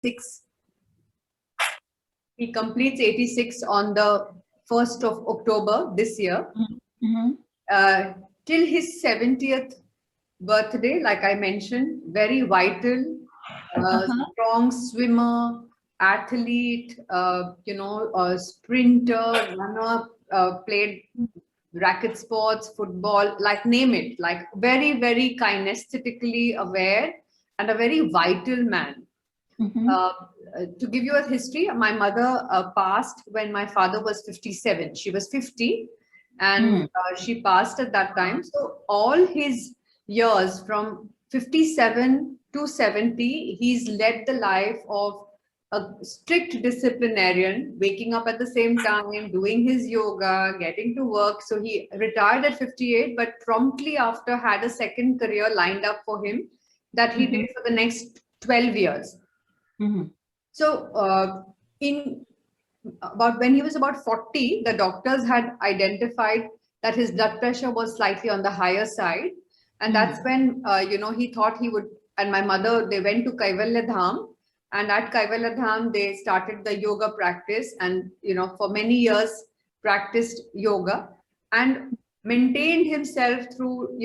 86. He completes 86 on the 1st of October this year. Till his 70th birthday, like I mentioned, very vital, strong swimmer, athlete, sprinter, runner, played racket sports, football, like name it, like very, very kinesthetically aware and a very vital man. To give you a history, my mother passed when my father was 57. She was 50 and she passed at that time. So all his years from 57 to 70, he's led the life of a strict disciplinarian, waking up at the same time, doing his yoga, getting to work. So he retired at 58, but promptly after had a second career lined up for him that he did for the next 12 years. So in about when he was about 40, the doctors had identified that his blood pressure was slightly on the higher side. And that's when, he thought he would, and my mother, they went to Kaivalya Dham. And at Kaivalya Dham, they started the yoga practice and, for many years practiced yoga and maintained himself through,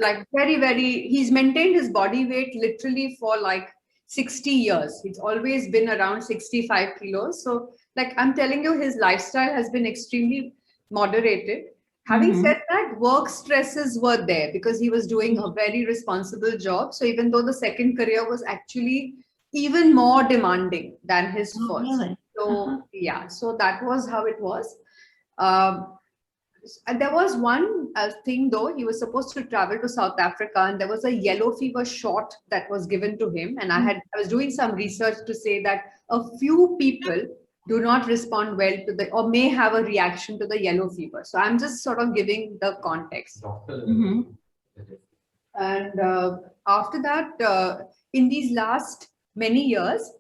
like very, very, he's maintained his body weight literally for like 60 years. It's always been around 65 kilos. So like I'm telling you, his lifestyle has been extremely moderated. Having said that, work stresses were there because he was doing a very responsible job. So even though the second career was actually even more demanding than his first. Really? So yeah, so that was how it was. And there was one thing though, he was supposed to travel to South Africa and there was a yellow fever shot that was given to him. And I was doing some research to say that a few people do not respond well to the, or may have a reaction to the yellow fever. So I'm just sort of giving the context. And after that, in these last many years,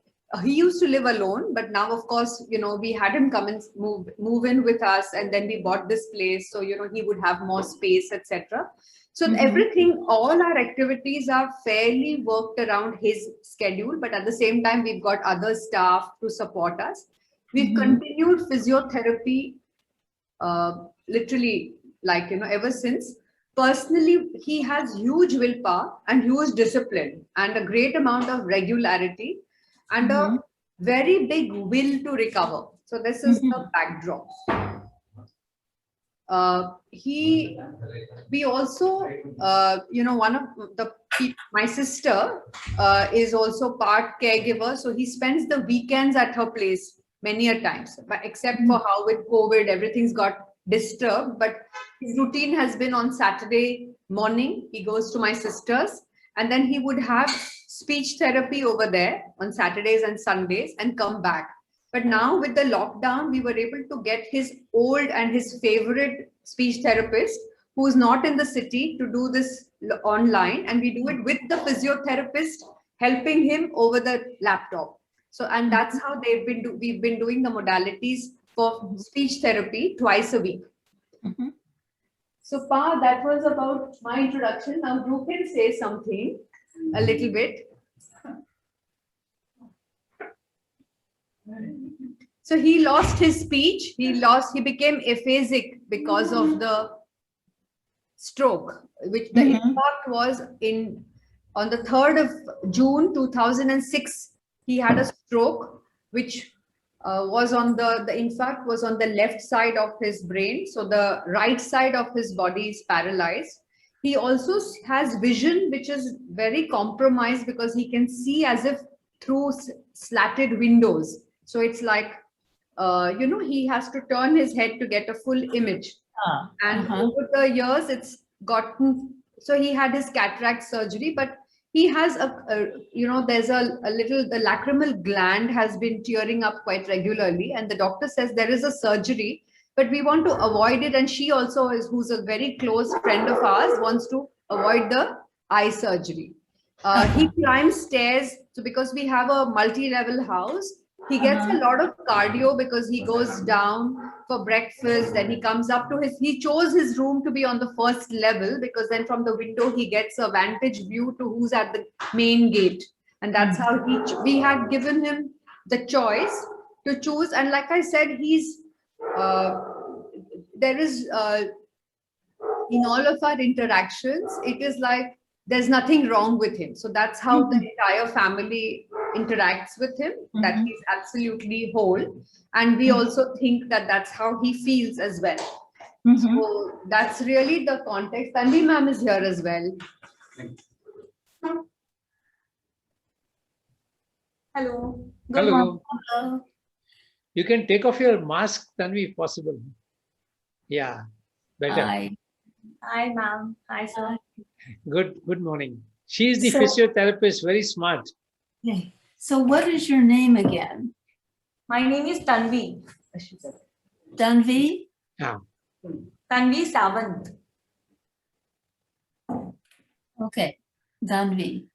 he used to live alone, but now, of course, we had him come and move in with us, and then we bought this place, so he would have more space, etc. So everything, all our activities are fairly worked around his schedule, but at the same time, we've got other staff to support us. We've continued physiotherapy, literally, like ever since. Personally, he has huge willpower and huge discipline and a great amount of regularity and a very big will to recover. So this is the backdrop. We also, one of the people, my sister is also part caregiver. So he spends the weekends at her place many a times, but except for how with COVID, everything's got disturbed. But his routine has been on Saturday morning, he goes to my sister's and then he would have speech therapy over there on Saturdays and Sundays and come back. But now with the lockdown, we were able to get his old and his favorite speech therapist who's not in the city to do this online. And we do it with the physiotherapist helping him over the laptop. So, and that's how we've been doing the modalities for speech therapy twice a week. So, Pa, that was about my introduction. Now, you can say something a little bit. So he lost his speech. He became aphasic because of the stroke, which the impact was on the 3rd of June 2006. He had a stroke, which was on was on the left side of his brain. So the right side of his body is paralyzed. He also has vision, which is very compromised because he can see as if through slatted windows. So it's like, he has to turn his head to get a full image. And over the years, it's gotten, so he had his cataract surgery, but he has there's the lacrimal gland has been tearing up quite regularly. And the doctor says there is a surgery, but we want to avoid it. And she also who's a very close friend of ours, wants to avoid the eye surgery. He climbs stairs. So because we have a multi-level house, he gets a lot of cardio because he goes down for breakfast, then he comes up to he chose his room to be on the first level because then from the window he gets a vantage view to who's at the main gate. and that's how we had given him the choice to choose. And like I said, he's there is in all of our interactions, it is like there's nothing wrong with him. So that's how the entire family interacts with him, that he's absolutely whole. And we also think that that's how he feels as well. So that's really the context. Tanvi ma'am is here as well. Hello. Good Hello. Hello. You can take off your mask, Tanvi, if possible. Yeah, better. Hi. Hi, ma'am. Hi, sir. Good morning. She is the physiotherapist, very smart. Okay. So what is your name again? My name is Tanvi. Tanvi? Yeah. Tanvi Samant. Okay, Tanvi.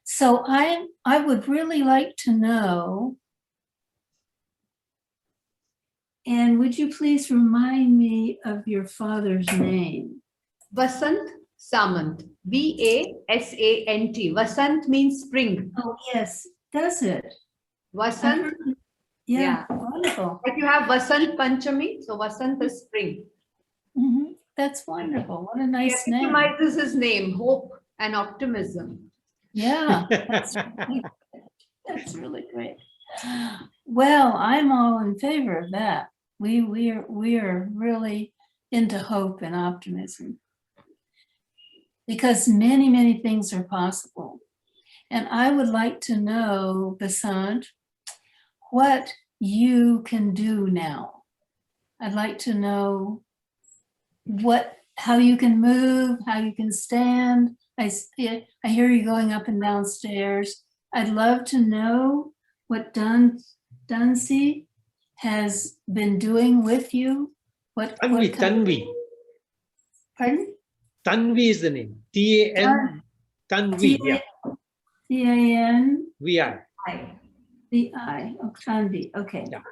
So I would really like to know, and would you please remind me of your father's name? Vasant Samant. Vasant. Vasant means spring. Oh, yes. Does it? Vasant. Yeah, wonderful. But you have Vasant Panchami, so Vasant is spring. That's wonderful. What a nice name. It epitomizes his name, hope and optimism. Yeah, that's really great. Well, I'm all in favor of that. We are really into hope and optimism, because many things are possible. And I would like to know, Vasant, what you can do now. I'd like to know how you can move, how you can stand. I hear you going up and down stairs. I'd love to know what Dancy has been doing with you. Tanvi. Pardon? Tanvi is the name. T-A-N. Tanvi. T-A-N-V-I. V-I. Oh, Tanvi. Okay. Yeah.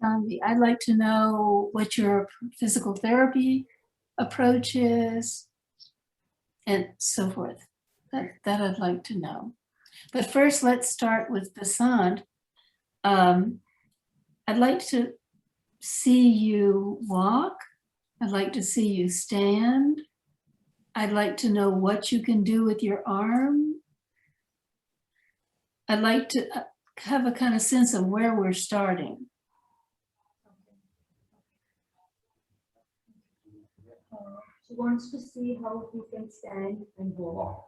Tanvi, I'd like to know what your physical therapy approach is, and so forth. That I'd like to know. But first, let's start with Vasant. I'd like to see you walk. I'd like to see you stand. I'd like to know what you can do with your arm. I'd like to have a kind of sense of where we're starting. She wants to see how he can stand and walk.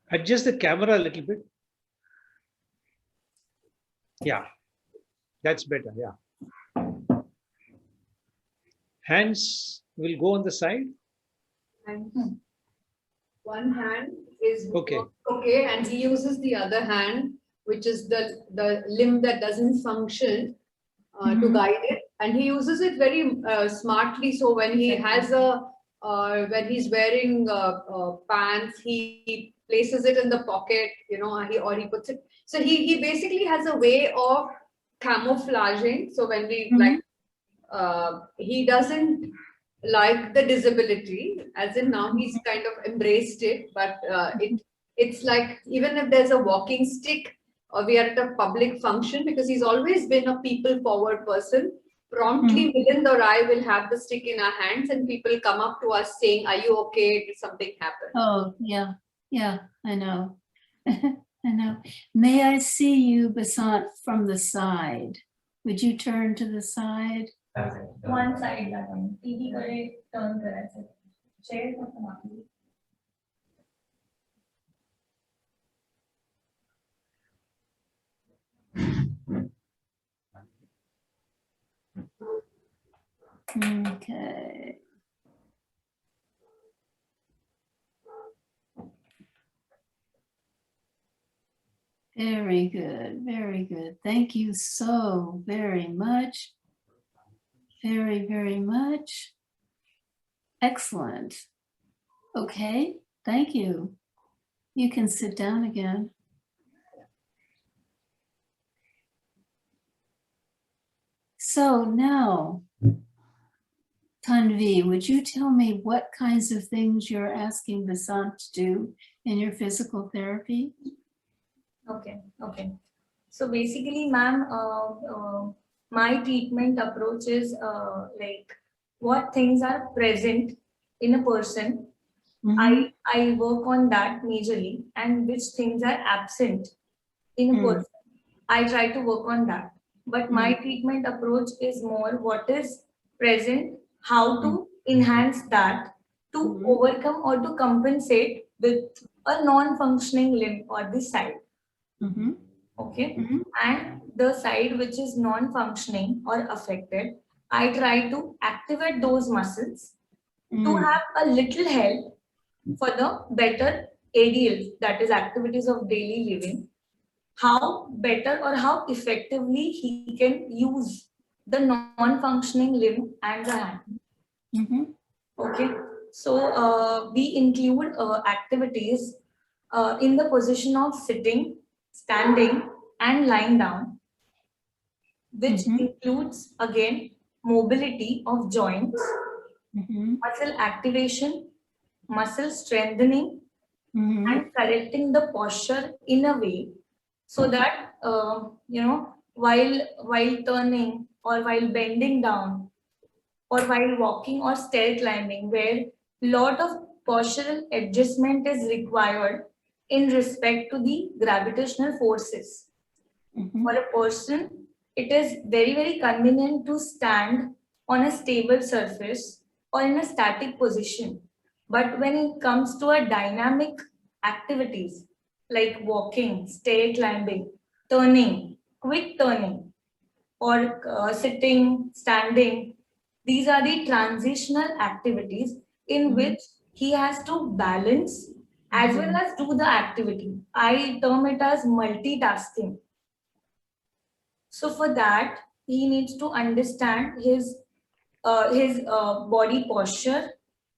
Adjust the camera a little bit. Yeah, that's better. Yeah. Hands will go on the side. And one hand is okay, and he uses the other hand, which is the limb that doesn't function, to guide it, and he uses it very smartly. So when he has when he's wearing pants, he places it in the pocket, or he puts it. So he basically has a way of camouflaging. So when we he doesn't like the disability, as in now he's kind of embraced it, but it's like even if there's a walking stick or we are at a public function, because he's always been a people forward person, promptly within the eye will have the stick in our hands and people come up to us saying, are you okay? Did something happen? Oh, yeah, I know. I know. May I see you, Vasant, from the side? Would you turn to the side? One side. TV turn करायचं. Chair Okay. Very good, very good. Thank you so very much. Very much. Excellent. Okay, thank you. You can sit down again. So now, Tanvi, would you tell me what kinds of things you're asking Vasant to do in your physical therapy? Okay, okay. So basically, ma'am, my treatment approach is like what things are present in a person. Mhm. I work on that majorly, and which things are absent in a person. I try to work on that. But my treatment approach is more what is present, how to enhance that, to overcome or to compensate with a non-functioning limb or the side. Mhm. Okay. Mhm. And the side which is non-functioning or affected, I try to activate those muscles to have a little help for the better ADL, that is activities of daily living, how better or how effectively he can use the non-functioning limb and the hand. Mhm. Okay, so we include activities in the position of sitting, standing, and lying down, which Mhm. includes again mobility of joints, Mhm. muscle activation, muscle strengthening, Mhm. and correcting the posture in a way so that while turning or while bending down or while walking or stair climbing, where lot of postural adjustment is required in respect to the gravitational forces. For Mhm. a person, it is very convenient to stand on a stable surface or in a static position. But when it comes to a dynamic activities like walking, stair climbing, turning, quick turning, or sitting, standing, these are the transitional activities in which he has to balance as well as do the activity. I term it as multitasking. So for that, he needs to understand his body posture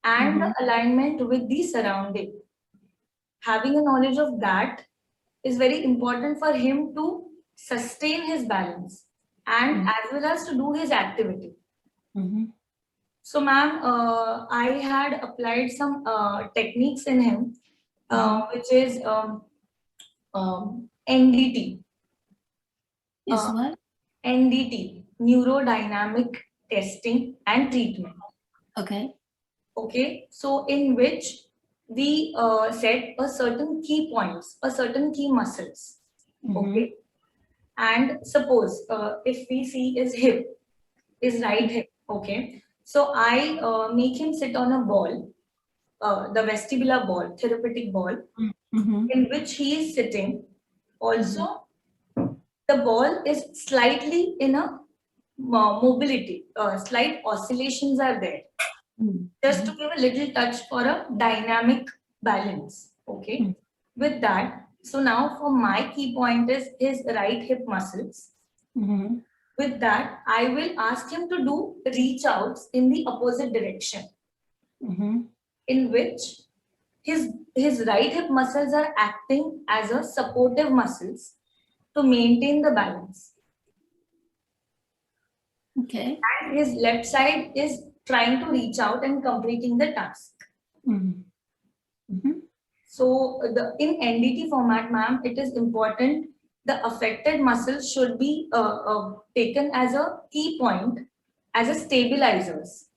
and the alignment with the surrounding. Having a knowledge of that is very important for him to sustain his balance and as well as to do his activity. Mhm. So, ma'am, I had applied some techniques in him, which is NDT. Is what? NDT, neurodynamic testing and treatment. Okay. Okay, so in which we set a certain key points, a certain key muscles. Okay, and suppose if we see his hip, his right hip. Okay, so I make him sit on a ball, the vestibular ball, therapeutic ball, Mhm. in which he is sitting. Also, the ball is slightly in a mobility, slight oscillations are there, just to give a little touch for a dynamic balance. Okay, with that, so now for my key point is his right hip muscles. Mhm. With that, I will ask him to do reach outs in the opposite direction, Mhm. in which his right hip muscles are acting as a supportive muscles to maintain the balance. Okay. And his left side is trying to reach out and completing the task. Mhm. Mhm. So in NDT format, ma'am, it is important the affected muscles should be taken as a key point, as a stabilizers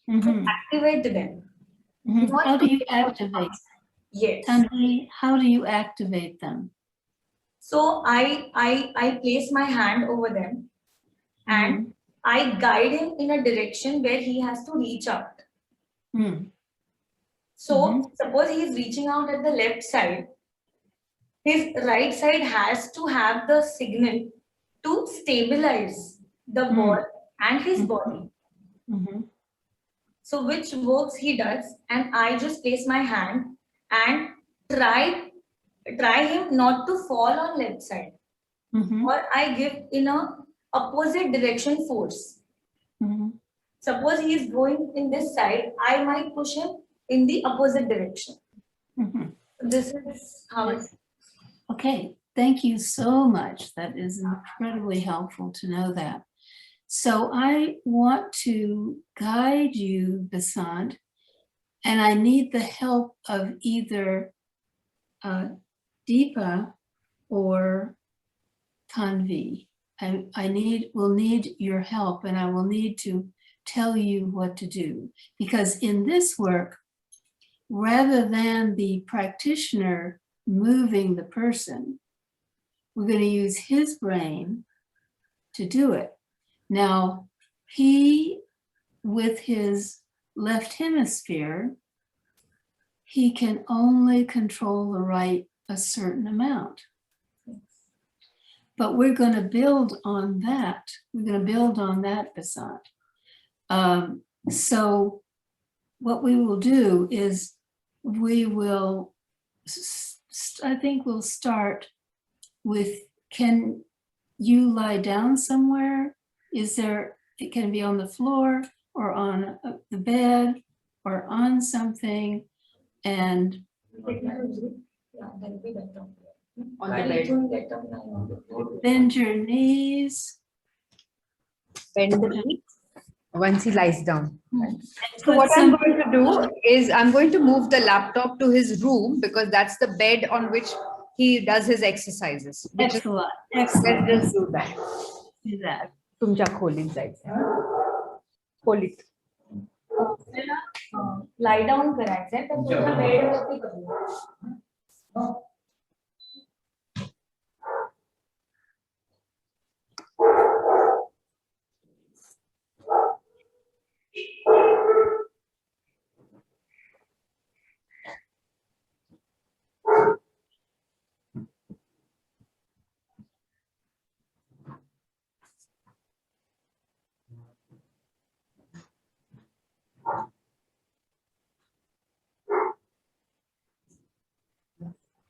to Mhm. activate them. Mhm. Not How to do you take out the activate? mask. Yes. Tanvi, how do you activate them? So I place my hand over them and Mhm. I guide him in a direction where he has to reach out. Mhm. So suppose he is reaching out at the left side, his right side has to have the signal to stabilize the ball and his body. Mhm. So which works he does, and I just place my hand and try him not to fall on left side, Mhm. or I give in a opposite direction force. Mhm. Suppose he is going in this side, I might push him in the opposite direction. Mhm. This is how it. Okay, thank you so much. That is incredibly helpful to know that. So I want to guide you, Vasant, and I need the help of either Deepa or Tanvi. will need your help, and I will need to tell you what to do. Because in this work, rather than the practitioner moving the person, we're going to use his brain to do it. Now, he, with his left hemisphere, he can only control the right a certain amount. But we're going to build on that. We're going to build on that, Vasant. So what we will do is we will, I think we'll start with, can you lie down somewhere? Is there, it can be on the floor or on the bed or on something, and Yeah, that'll be better. On the bed. bend your knees. Bend the knee once he lies down. and So put what I'm some- going to do is I'm going to move the laptop to his room because that's the bed on which he does his exercises. Which is, Excellent, let's excellent. just do that. Do that. तुमच्या खोलीत जायचं. खोलीत. lie down करायचंय तर तुमच्या बेडवरती करूया.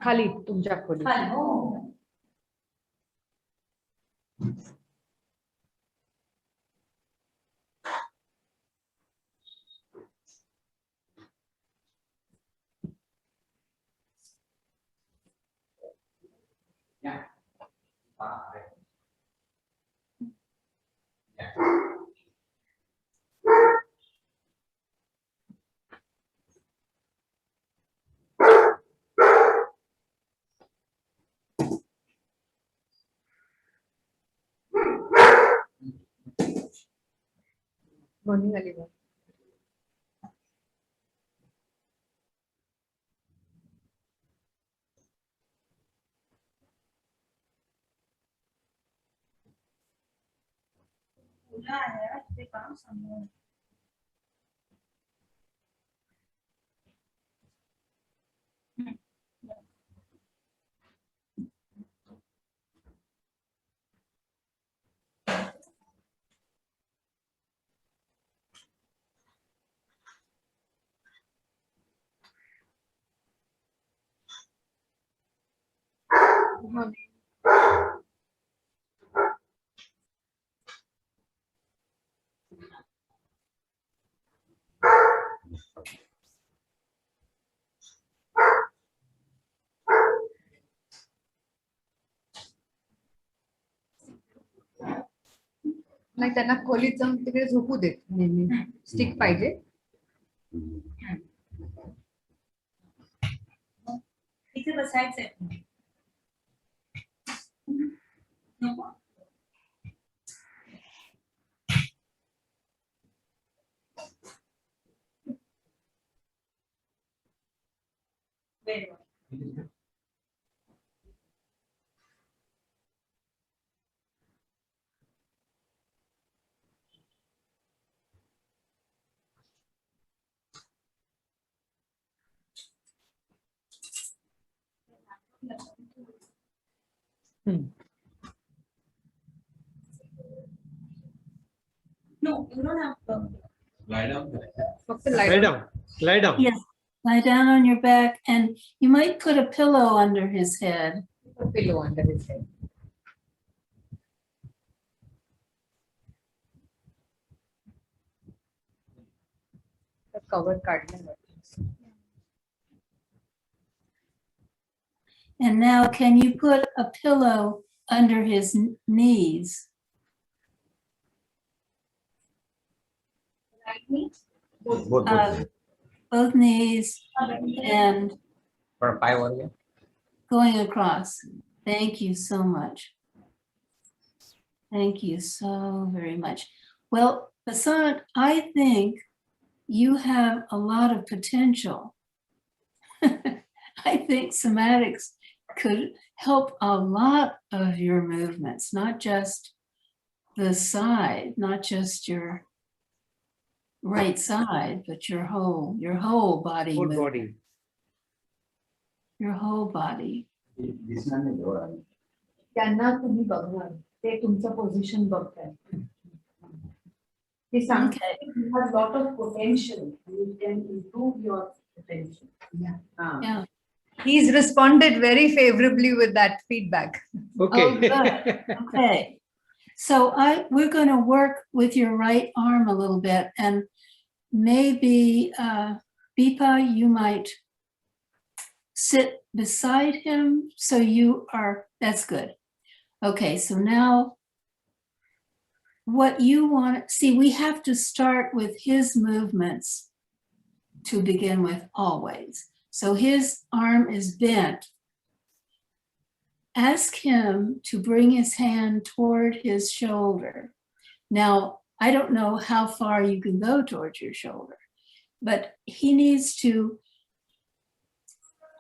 खाली तुमच्या खोलीत. खाली. हो. Morning, Eleanor. Morning. नाही त्यांना खोलीत जाऊन तिकडे झोपू देत नेहमी. स्टिक पाहिजे. इथे बसायचंय. नको. बेडवर. No, you don't have to. Lie down. फक्त Lie lie down. Lie down. Yes, lie down on your back, and you might put a pillow under his head. down. Pillow under his head. The cover काढलं. And now, can you put a pillow under his knees? both knees and For 5 only. going across. Thank you so much. Thank you so very much. Well, Vasant, I think you have a lot of potential. I think somatics could help a lot of your movements, not just the side, not just your right side, but your whole body. Whole movement. body. Your whole body. त्यांना तुम्ही बघणार ते तुमचं position बघताय ते सांगतात you have lot of potential you can improve your potential Yeah. He's responded very favorably with that feedback. Okay. Oh, good. Okay. So we're going to work with your right arm a little bit, and maybe Bipa, you might sit beside him. So that's good. Okay, so now what you want, see, we have to start with his movements to begin with always. So his arm is bent. Ask him to bring his hand toward his shoulder. Now, I don't know how far you can go towards your shoulder, but he needs to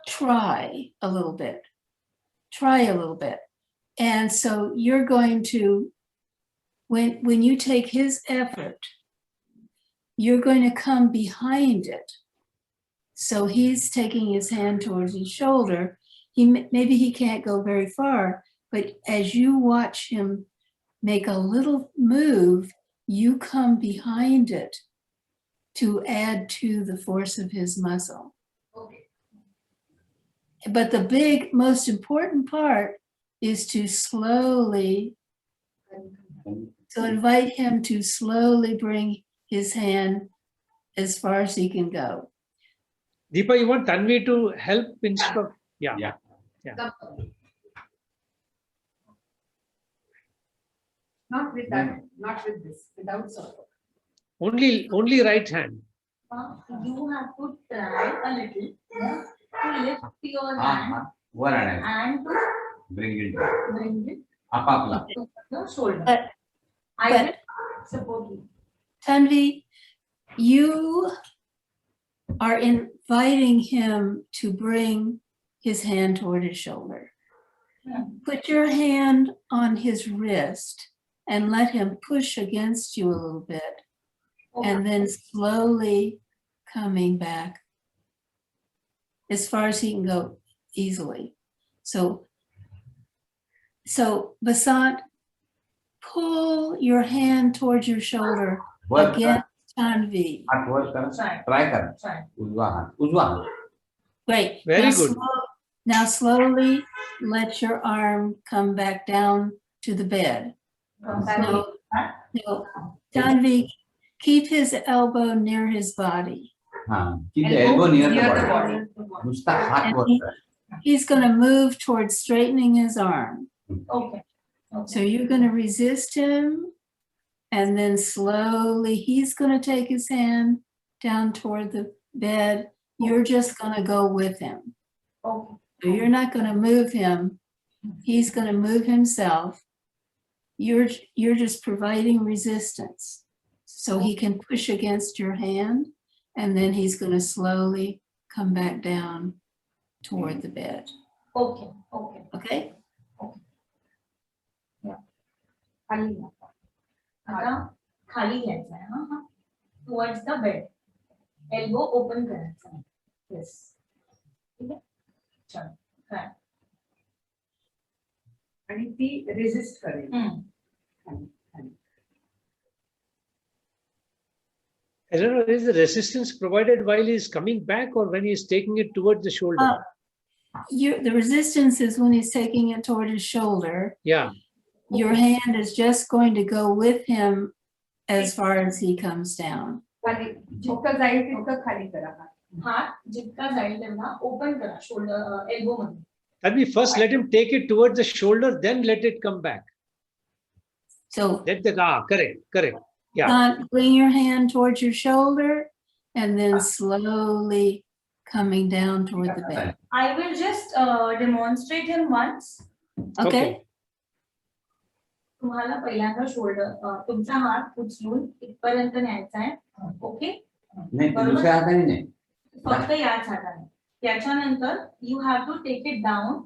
try a little bit. And so you're going to, when you take his effort, you're going to come behind it. So he's taking his hand towards his shoulder. Maybe he can't go very far, but as you watch him make a little move, you come behind it to add to the force of his muscle. Okay. But the most important part is to invite him to slowly bring his hand as far as he can go. Deepa, you want Tanvi to help instead of? Yeah. Not with that, not with this, without support. Only right hand. You have to try a little to lift your hand and to Bring it bring it up. to your shoulder. But- I but- will support you. Tanvi, you are inviting him to bring his hand toward his shoulder. Put your hand on his wrist and let him push against you a little bit, and then slowly coming back as far as he can go easily. So Vasant, pull your hand towards your shoulder against Tanvi. Try. Great. Very good. Now slowly let your arm come back down to the bed. No, Tanvi, keep his elbow near his body. Keep the elbow near the body. body. Nusta हात And were. he's going to move towards straightening his arm. Okay. So you're going to resist him, and then slowly he's going to take his hand down toward the bed. You're just going to go with him. Okay. So you're not going to move him. He's going to move himself. You're just providing resistance. So he can push against your hand, and then he's going to slowly come back down toward the bed. Okay. Okay? खाली आता खाली घ्यायचा आहे हा towards the bed. Elbow open करायचा आहे. Yes. ठीक आहे. चल. काय? आणि ती रेजिस्ट करेल Eleanor, is the resistance provided while he is coming back or when he is taking it towards the shoulder? The resistance is when he's taking it toward his shoulder. Yeah. Your hand is just going to go with him as far as he comes down. खाली जितकं जाईल तितकं खाली करा हात जितका जाईल तेवढा ओपन करा शोल्डर एल्बो मध्ये. Tanvi, first let him take it towards the shoulder, then let it come back. So Correct. Yeah. Bring your hand towards your shoulder and then slowly coming down toward the bed. I will just demonstrate him once. Okay? तुम्हाला पहिल्यांदा shoulder तुमचा हात उचलून इथपर्यंत न्यायचा आहे. Okay, नाही ते दुसऱ्या हाताने नाही. फक्त याच हाताने. त्याच्यानंतर you have to take it down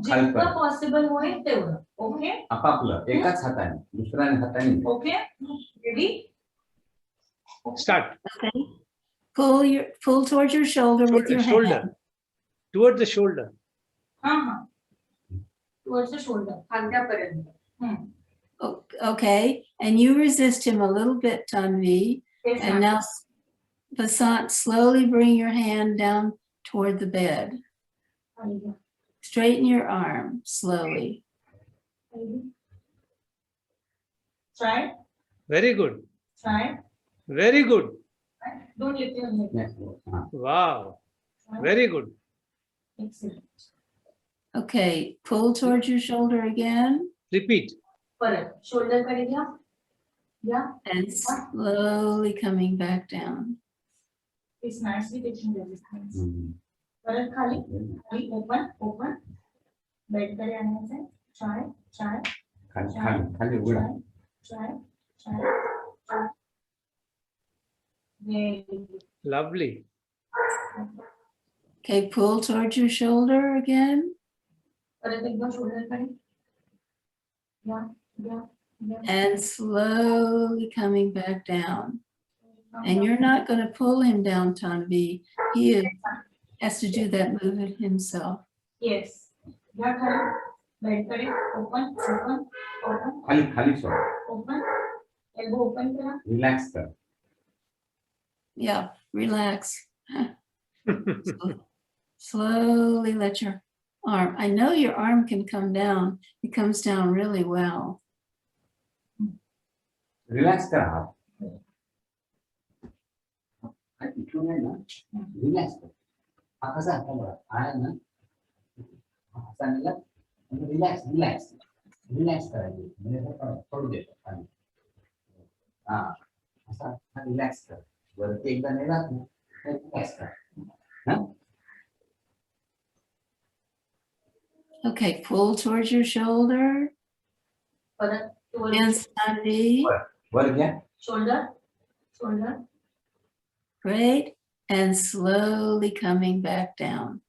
खाली जितकं कर. पॉसिबल होईल तेवढं. ओके आपापलं एकाच हाताने दुसऱ्या हाताने नाही. Okay ready Start. Okay. Pull towards your shoulder with your Shoulder. hand. Towards the shoulder. हा हा टुवर्ड्स द शोल्डर खांद्यापर्यंत. Okay, and you resist him a little bit, Tanvi. Yes, And ma'am. now, Vasant, slowly bring your hand down toward the bed. Straighten your arm slowly. Try, Very good. try. Very good. Don't lift your head. नाही. हा. Wow. Very good. Excellent. Okay, pull towards your shoulder again Repeat. परत shoulder कडे घ्या. घ्या. and slowly coming back down. It's nicely taking resistance. हम्म. परत खाली खाली open open bed कडे आणायचं आहे. ट्राय ट्राय खाली खाली खाली उघडा. Try try try. Very good. Lovely. Okay, pull towards your shoulder again परत एकदा शोल्डर कडे घ्या घ्या घ्या. and slowly coming back down. And you're not going to pull him down, Tanvi. Has to do that movement himself. Yes. घ्या खाली bed कडे open open open खाली खाली सोड. ओपन एल्बो ओपन करा. रिलॅक्स कर. Yeah, relax. Slowly let your arm. I know your arm can come down. It comes down really well. Relax कर हात. इथून आहे ना रिलॅक्स कर. हा कसा हात बघा आहे ना असा नेला रिलॅक्स रिलॅक्स रिलॅक्स करायचं म्हणजे पडू दे खाली. हा असा रिलॅक्स कर. वरती एकदा नेला रिलॅक्स कर. हा. Okay, pull towards your shoulder. परत Hands Tanvi. वर घ्या. Shoulder shoulder. Great. And slowly coming back down.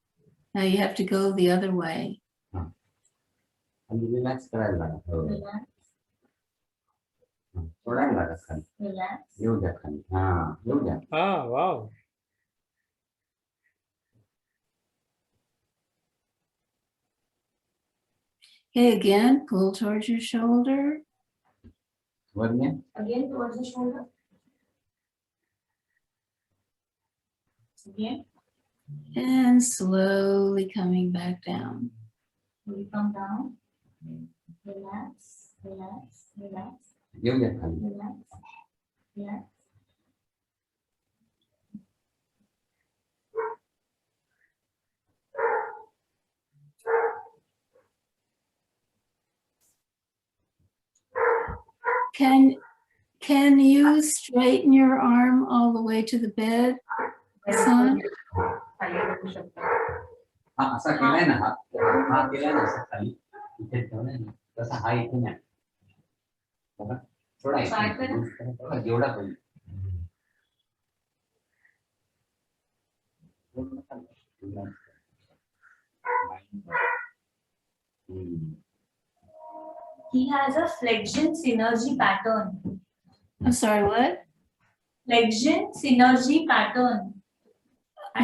Now you have to go the other way. आणि रिलॅक्स करायला लागत. रिलॅक्स सोडायला लागत खाली. रिलॅक्स. येऊ द्या खाली. हा येऊ द्या. Ah, wow. Okay, again, pull towards your shoulder. वर घ्या. Again towards the shoulder. Again. And slowly coming back down. We come down. Relax, relax, relax, येऊ द्या खाली. relax, relax. Can you straighten your arm all the way to the bed, son? खाली बघू शकता. हा असा केलाय ना हा हा केलाय ना असा खाली इथे ठेवलाय ना तसा हा इथे नाही. बघा थोडा Try इथे करा. बघा जेवढा होईल. He has a flexion synergy pattern. I'm sorry, what? Flexion synergy pattern.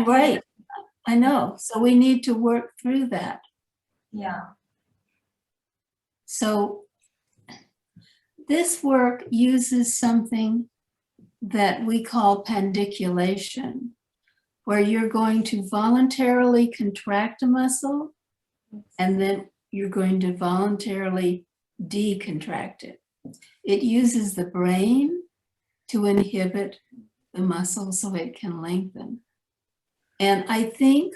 Right, I know. So we need to work through that. Yeah. So this work uses something that we call pandiculation, where you're going to voluntarily contract a muscle and then you're going to voluntarily decontract it. It uses the brain to inhibit the muscle so it can lengthen. And I think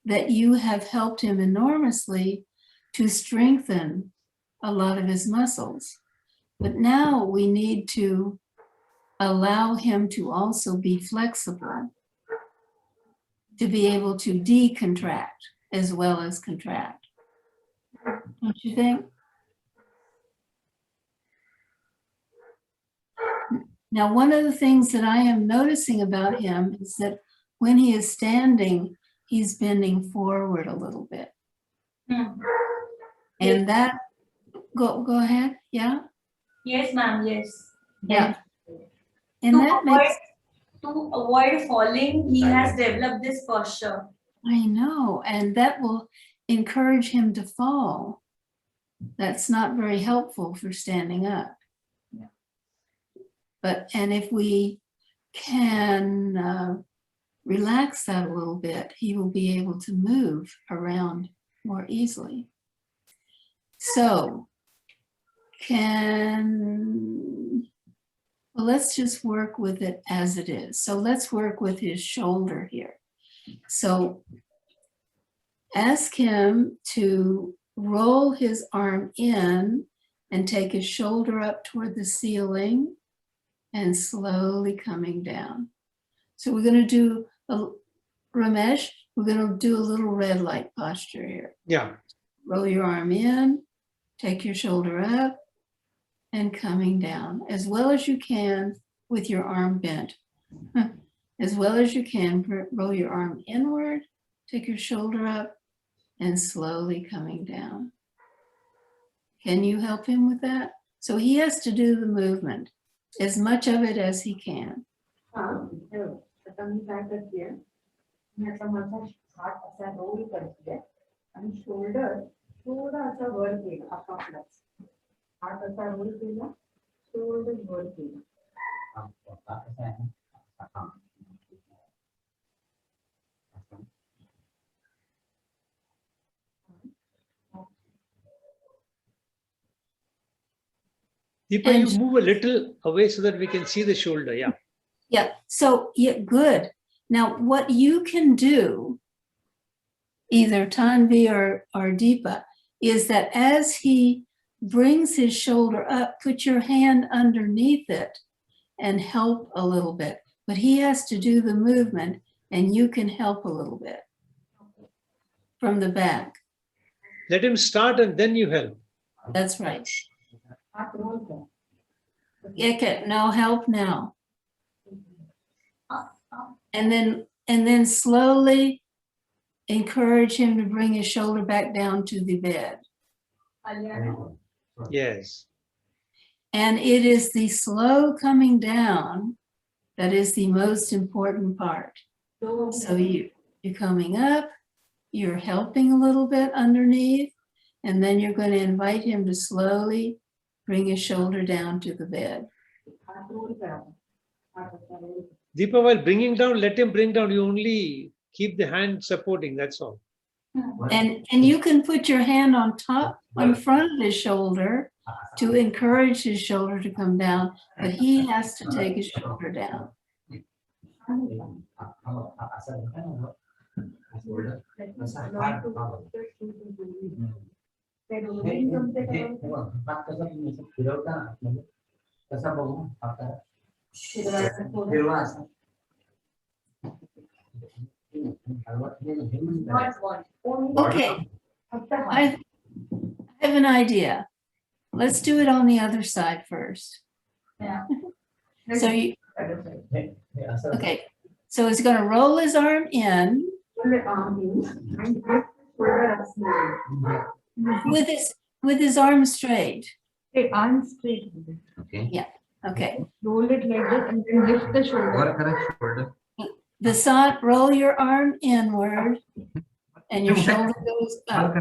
that you have helped him enormously to strengthen a lot of his muscles. But now we need to allow him to also be flexible, to be able to decontract as well as contract. Don't you think? Now, one of the things that I am noticing about him is that when he is standing, he's bending forward a little bit. And that, go ahead, yeah? Yes, ma'am, yes. Yeah. And that makes, To avoid falling, he has developed this posture. I know, and that will encourage him to fall. That's not very helpful for standing up. But, and if we can relax that a little bit, he will be able to move around more easily. So, well, let's just work with it as it is. So let's work with his shoulder here. So ask him to roll his arm in and take his shoulder up toward the ceiling and slowly coming down. So we're going to do Ramesh, we're going to do a little red light posture here. Yeah. Roll your arm in, take your shoulder up, and coming down as well as you can with your arm bent. As well as you can, roll your arm inward, take your shoulder up, and slowly coming down. Can you help him with that? So he has to do the movement, as much of it as he can. आता मी काय करते याचा माझा हात असा role करते आणि shoulder थोडा असा वर केला आपापलाच हात असा रोल केला शोल्डर वर केला Deepa, you move a little away so that we can see the shoulder. Yeah. Yeah, so yeah, good. Now what you can do, either Tanvi or Deepa, is that as he brings his shoulder up, put your hand underneath it and help a little bit. But he has to do the movement and you can help a little bit from the back. Let him start and then you help. That's right. हात role कर Okay, no help now. And then slowly encourage him to bring his shoulder back down to the bed. Yes. And it is the slow coming down that is the most important part. So you're coming up, you're helping a little bit underneath, and then you're going to invite him to slowly bring his shoulder down to the bed. हात role करा हात असा role Deepa, while bringing down, let him bring down. You only keep the hand supporting. That's all. And you can put your hand on top, on front of his shoulder to encourage his shoulder to come down, but he has to take his shoulder down. Okay, I have an idea. Let's do it on the other side first. Yeah. So you, okay, so he's going to roll his arm in with his arm straight. arm straight Okay. Okay. roll it like this and then lift the shoulder Vasant, roll your arm inward and your shoulder goes up.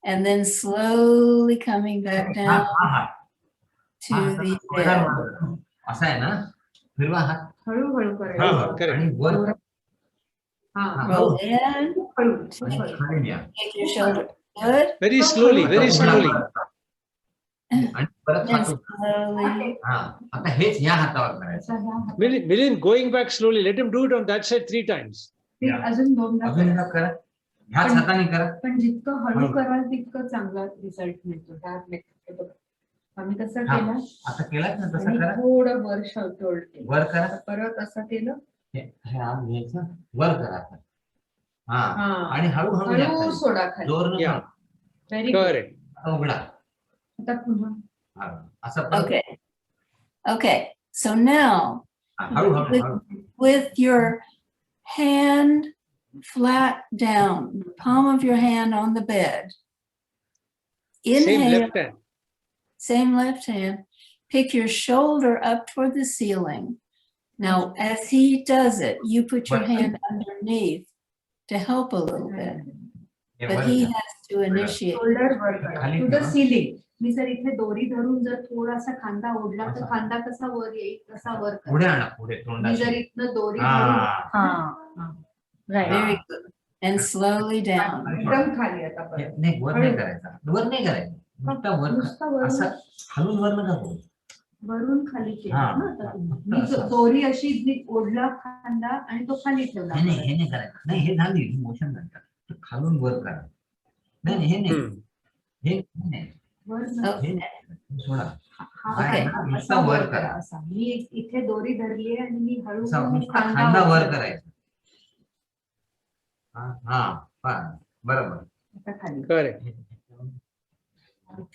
And then slowly coming back down to the bed. असं आहे ना फिरवा हात हळूहळू करायचं Correct. आणि वर हा Roll in, आणि खाली न्या. take your shoulder. Good. Very slowly, very slowly. आणि परत And हात उचला. slowly. हा आता हेच या हातावर करायचं Milind, going back slowly. Let him do it on that side 3 times. ते अजून दोनदा अजून करा. एकदा करा ह्याच हाताने करा पण जितकं हळू कराल तितकं चांगला रिझल्ट मिळतो त्या आम्ही तसं हा. केलं आता केलात ना तसं आणि करा. थोडं वर शोल्डर केलं. वर करा. आता परत असं केलं. हे आत घ्यायचं, वर करा आता. हा. हा. आणि हळूहळू या हळू खाली. सोडा खाली. जोर न Yeah. Very good. Correct. आता उघडा. आता पुन्हा हा. असं परत. Okay. Okay. So now, हा, हळूहळू with, हळू. with your hand flat down, the palm of your hand on the bed. Same Inhale, left hand. same left hand. Pick your shoulder up toward the ceiling. Now, as he does it, you put your hand underneath to help a little bit, हे but वर he घ्या. has to initiate. Shoulder वर करा. खाली to the ठेवा. Ceiling. मी जर इथे दोरी धरून जर थोडासा खांदा ओढला तर असा. खांदा कसा वर येईल तसा वर करा. पुढे आणा, पुढे मी जर तोंडाशी. इथनं दोरी हा. धरून Very good. And slowly down. एकदम खाली आता हे- परत. नाही वर नाही करायचा, वर नाही करायचं. नुसता वर नुसता वरून असं खालून वर नका करू. वरून खाली केलं हा. ना आता तुम्ही. मी दोरी अशी ओढला खांदा आणि तो खाली ठेवला. हे नाही, हे नाही करायचं. नाही, हे झाली मोशन म्हणतात. तर खालून वर करा. नाही नाही, हे नाही. Hmm. हे नाही. वर Okay. हे सोडा. हा Okay. असा नुसता वर करा. असा. मी इथे दोरी धरली आणि मी हळू असा नुसता खांदा वर करायचा. हा, हा, बरोबर. आता खाली. Correct.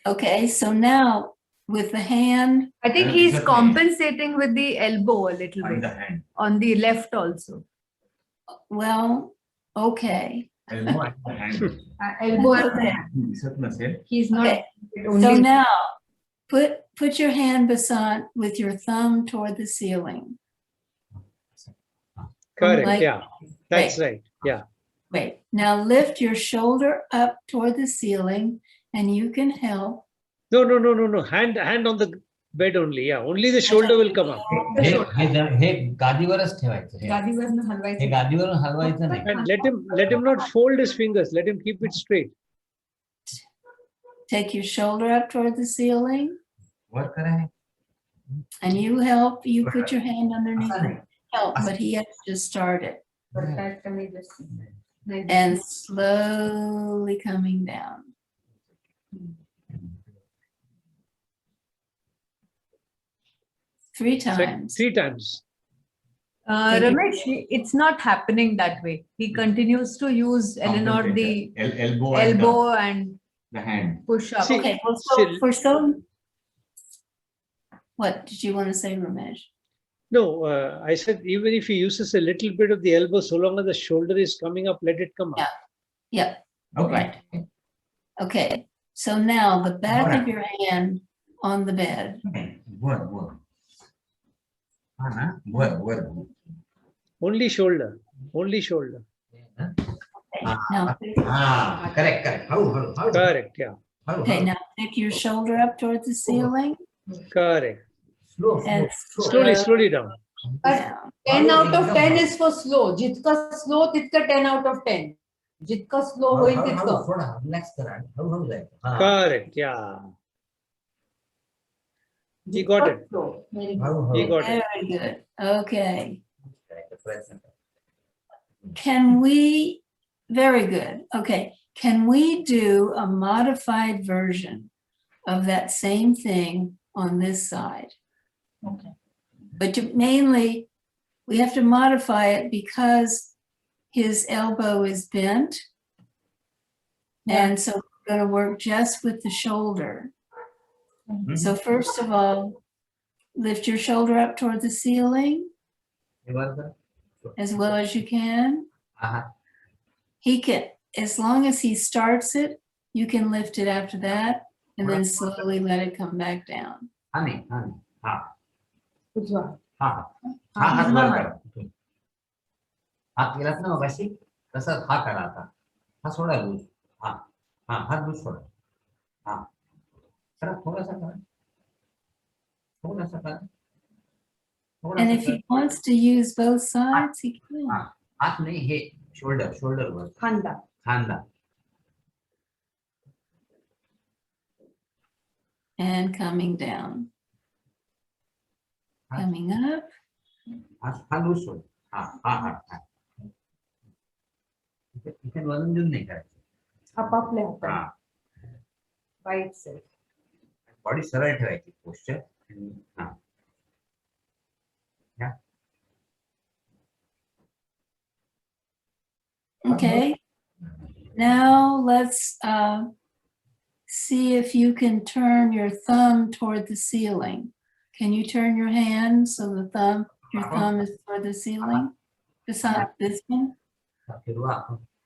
Okay, so now with the hand, I think Yeah, he's exactly. compensating with the elbow a little On bit the hand. on the left also. well, okay. Elbow and the hand. Elbow and Okay. hand. दिसत नसेल. He's not Okay. only So now put your hand, Vasant, with your thumb toward the ceiling. Correct. Like- Yeah. That's right. Yeah. Wait, now lift your shoulder up toward the ceiling and you can help. No, no, no, no, no. Hand on the bed only. Yeah. Only the shoulder will come up. हे गादीवरच ठेवायचं. हे गादीवरनं हलवायचं. गादीवरून हलवायचं नाही. And let him not fold his fingers. Let him keep it straight. Take your shoulder up toward the ceiling वर करा हे. and you help. You put your hand underneath असं it. नाही. Help, but he has to start it. करतायत का मी just- नाही. And slowly coming down. Three times. 3 times. Thank you. Ramesh, it's not happening that way. He continues to use Eleanor the elbow elbow and the hand. push up. See, Okay, well, Still- for some. What did you want to say, Ramesh? No, I said even if he uses a little bit of the elbow, so long as the shoulder is coming up, let it come up. Yeah. Yeah, Okay. okay. So now the back of your hand on the bed. वर. हा ना, वर. Only shoulder. Only shoulder. Okay, now, हा, correct. हळू. Correct. Yeah. okay, now pick your shoulder up towards the ceiling Correct. and Slowly down. down. 10 out of 10 is for slow. जितका slow तितका 10 out of 10. जितका slow होईल तितकं. थोडा relax करा. हळूहळू जायचं. हा. Correct. Yeah. He got it. Very good. हळूहळू He got it. Very good. Okay. करायचं, प्रयत्न करा. Can we, very good. Okay. Can we do a modified version of that same thing on this side? Okay. But mainly, we have to modify it because his elbow is bent. And so we're going to work just with the shoulder. So first of all, lift your shoulder up toward the ceiling हे वर करा. as well as you can. हा. He can, as long as he starts it, you can lift it after that and then slowly let it come back down. हा नाही. हा. उजवा. हा हात वर करा. हात केलात ना मगाशी तसं हा करा आता. हा सोडा लूज. हा हात लूज सोडा. हा करा, थोडासा करा. And if he wants to use both sides, he can. हात नाही, हे शोल्डर वर खांदा. And coming down. Coming up. हा लूज सोड. हा इथे वजन देऊन नाही करायचं. आपापल्या हातात. हा बाय इटसेल्फ. बॉडी सरळ ठेवायची पोस्चर. हा. Okay. Now let's see if you can turn your thumb toward the ceiling. Can you turn your hand so your thumb is toward the ceiling? Beside this one? फिरवा.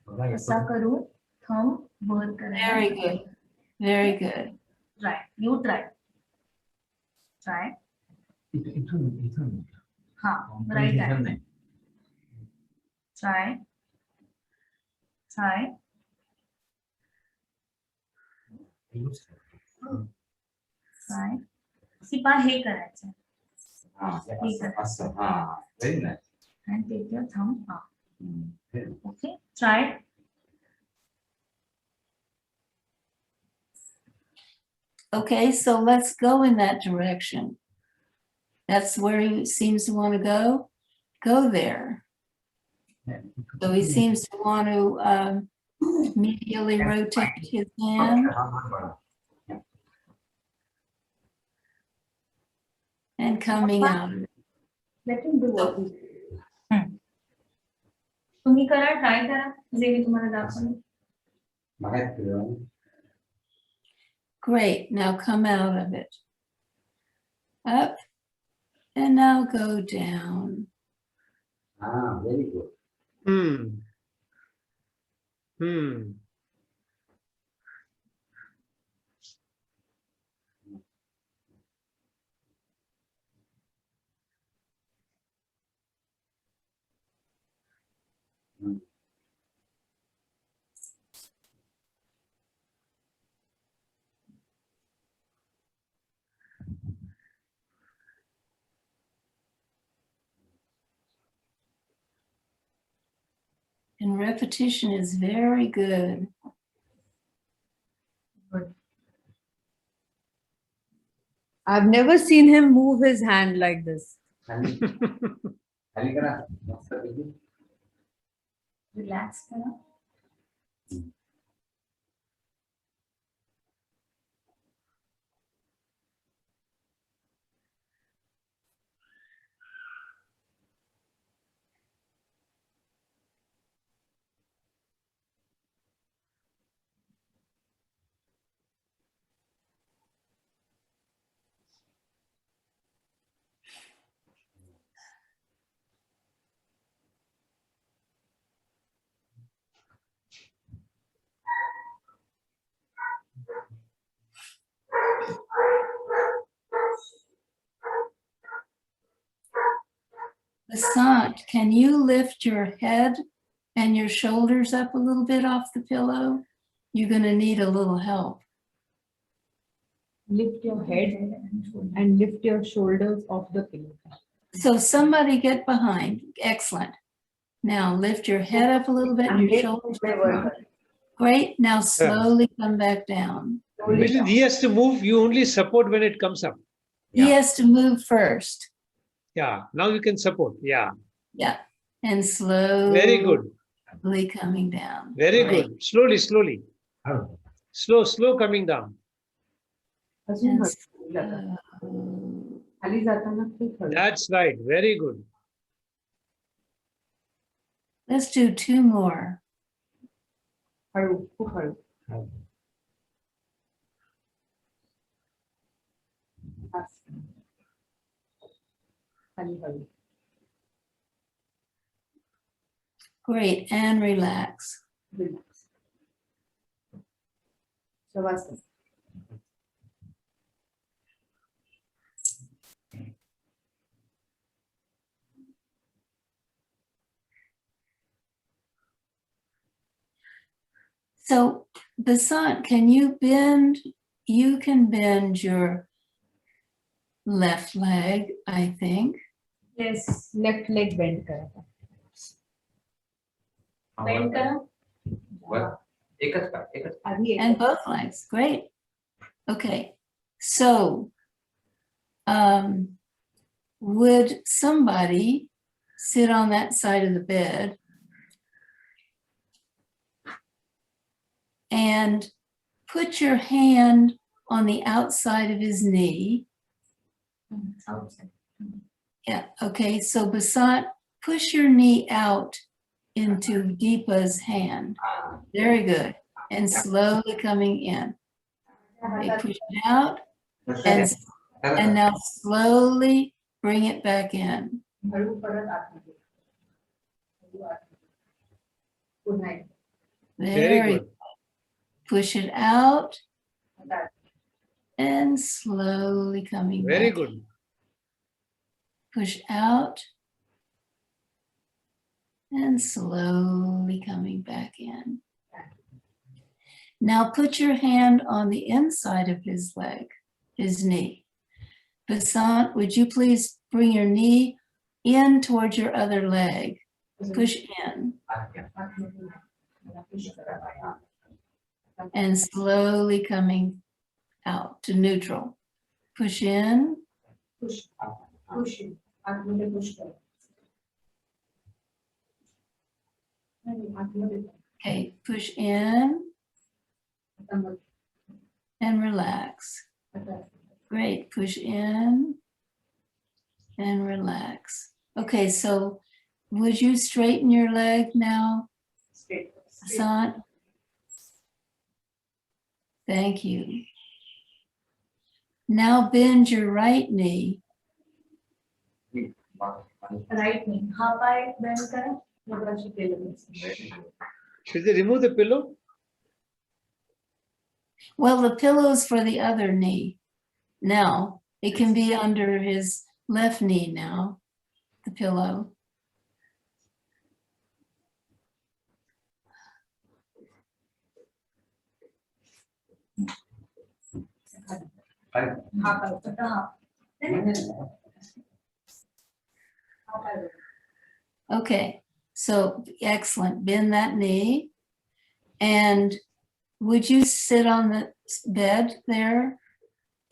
बघा असा येतो. करून thumb वर करायला. Very good. Very good. Try. You try. Try. इथून हा. Right hand. नाही. Try. Try. Try. सिपा हे करायचं. हा, असं. हा, very nice. And take your thumb up. Very good. Okay. Try. Okay, so let's go in that direction. That's where he seems to want to go. Go there. So he seems to want to medially rotate his hand and coming out of it. Let him do what he तुम्ही करा, try करा जे मी तुम्हाला दाखवलं. बघा फिरवा. Great, now come out of it. Up, and now go down. Ah, very good. And repetition is very good. I've never seen him move his hand like this. खाली करा. मस्तपैकी. रिलॅक्स करा. Vasant, can you lift your head and your shoulders up a little bit off the pillow? You're going to need a little help. lift your head and lift your shoulders off the pillow. So somebody get behind. Excellent. Now lift your head up a little bit and your shoulders up. Great. Now slowly come back down. He has to move. You only support when it comes up. He has to move first. Yeah. Now you can support. Yeah. Yeah. And slowly. Very good. Coming down. Very Great. good. Slowly, slowly. Slow coming down. अजून And हळू जाता. slow. खाली जाताना खूप हळू. That's right. Very good. Let's do 2 more. हळू खूप हळू. असं. खाली हळू. Great. And relax. Relax. Shavasana. So, Vasant, can you bend? You can bend your left leg, I think. Yes. Left leg bend करा. Bend करा. एकच पाय, एकच पाय. आधी एक. And both legs. Great. Okay. So, would somebody sit on that side of the bed and put your hand on the outside of his knee. Outside. Yeah, okay, so Basant, push your knee out into Deepa's hand. Very good. And slowly coming in. Okay, push it out and now slowly bring it back in. हळू परत आतमध्ये. हळू आतमध्ये. पुन्हा एकदा. Very Very good. good. Push it out आता and slowly coming Very back. good. Push out and slowly coming back in. Now put your hand on the inside of his leg, his knee. Vasant, would you please bring your knee in towards your other leg? Push in आतमध्ये. मला push करा पाया. and slowly coming out to neutral. Push in Push. Push. आतमध्ये push करा. नाही, आतमध्ये. Okay, push in आता मग. and relax. आता. Great, push in and relax. Okay, so would you straighten your leg now, Straight. Vasant? Thank you. Now bend your right knee. Right knee. हा पाय bend करा. मगाशी केलं मी. Should they remove the pillow? Well, the pillow's for the other knee. Now, it can be under his left knee now, the pillow. हा पाय. आता हा. हा पाय. Okay, so excellent. Bend that knee. And would you sit on the bed there,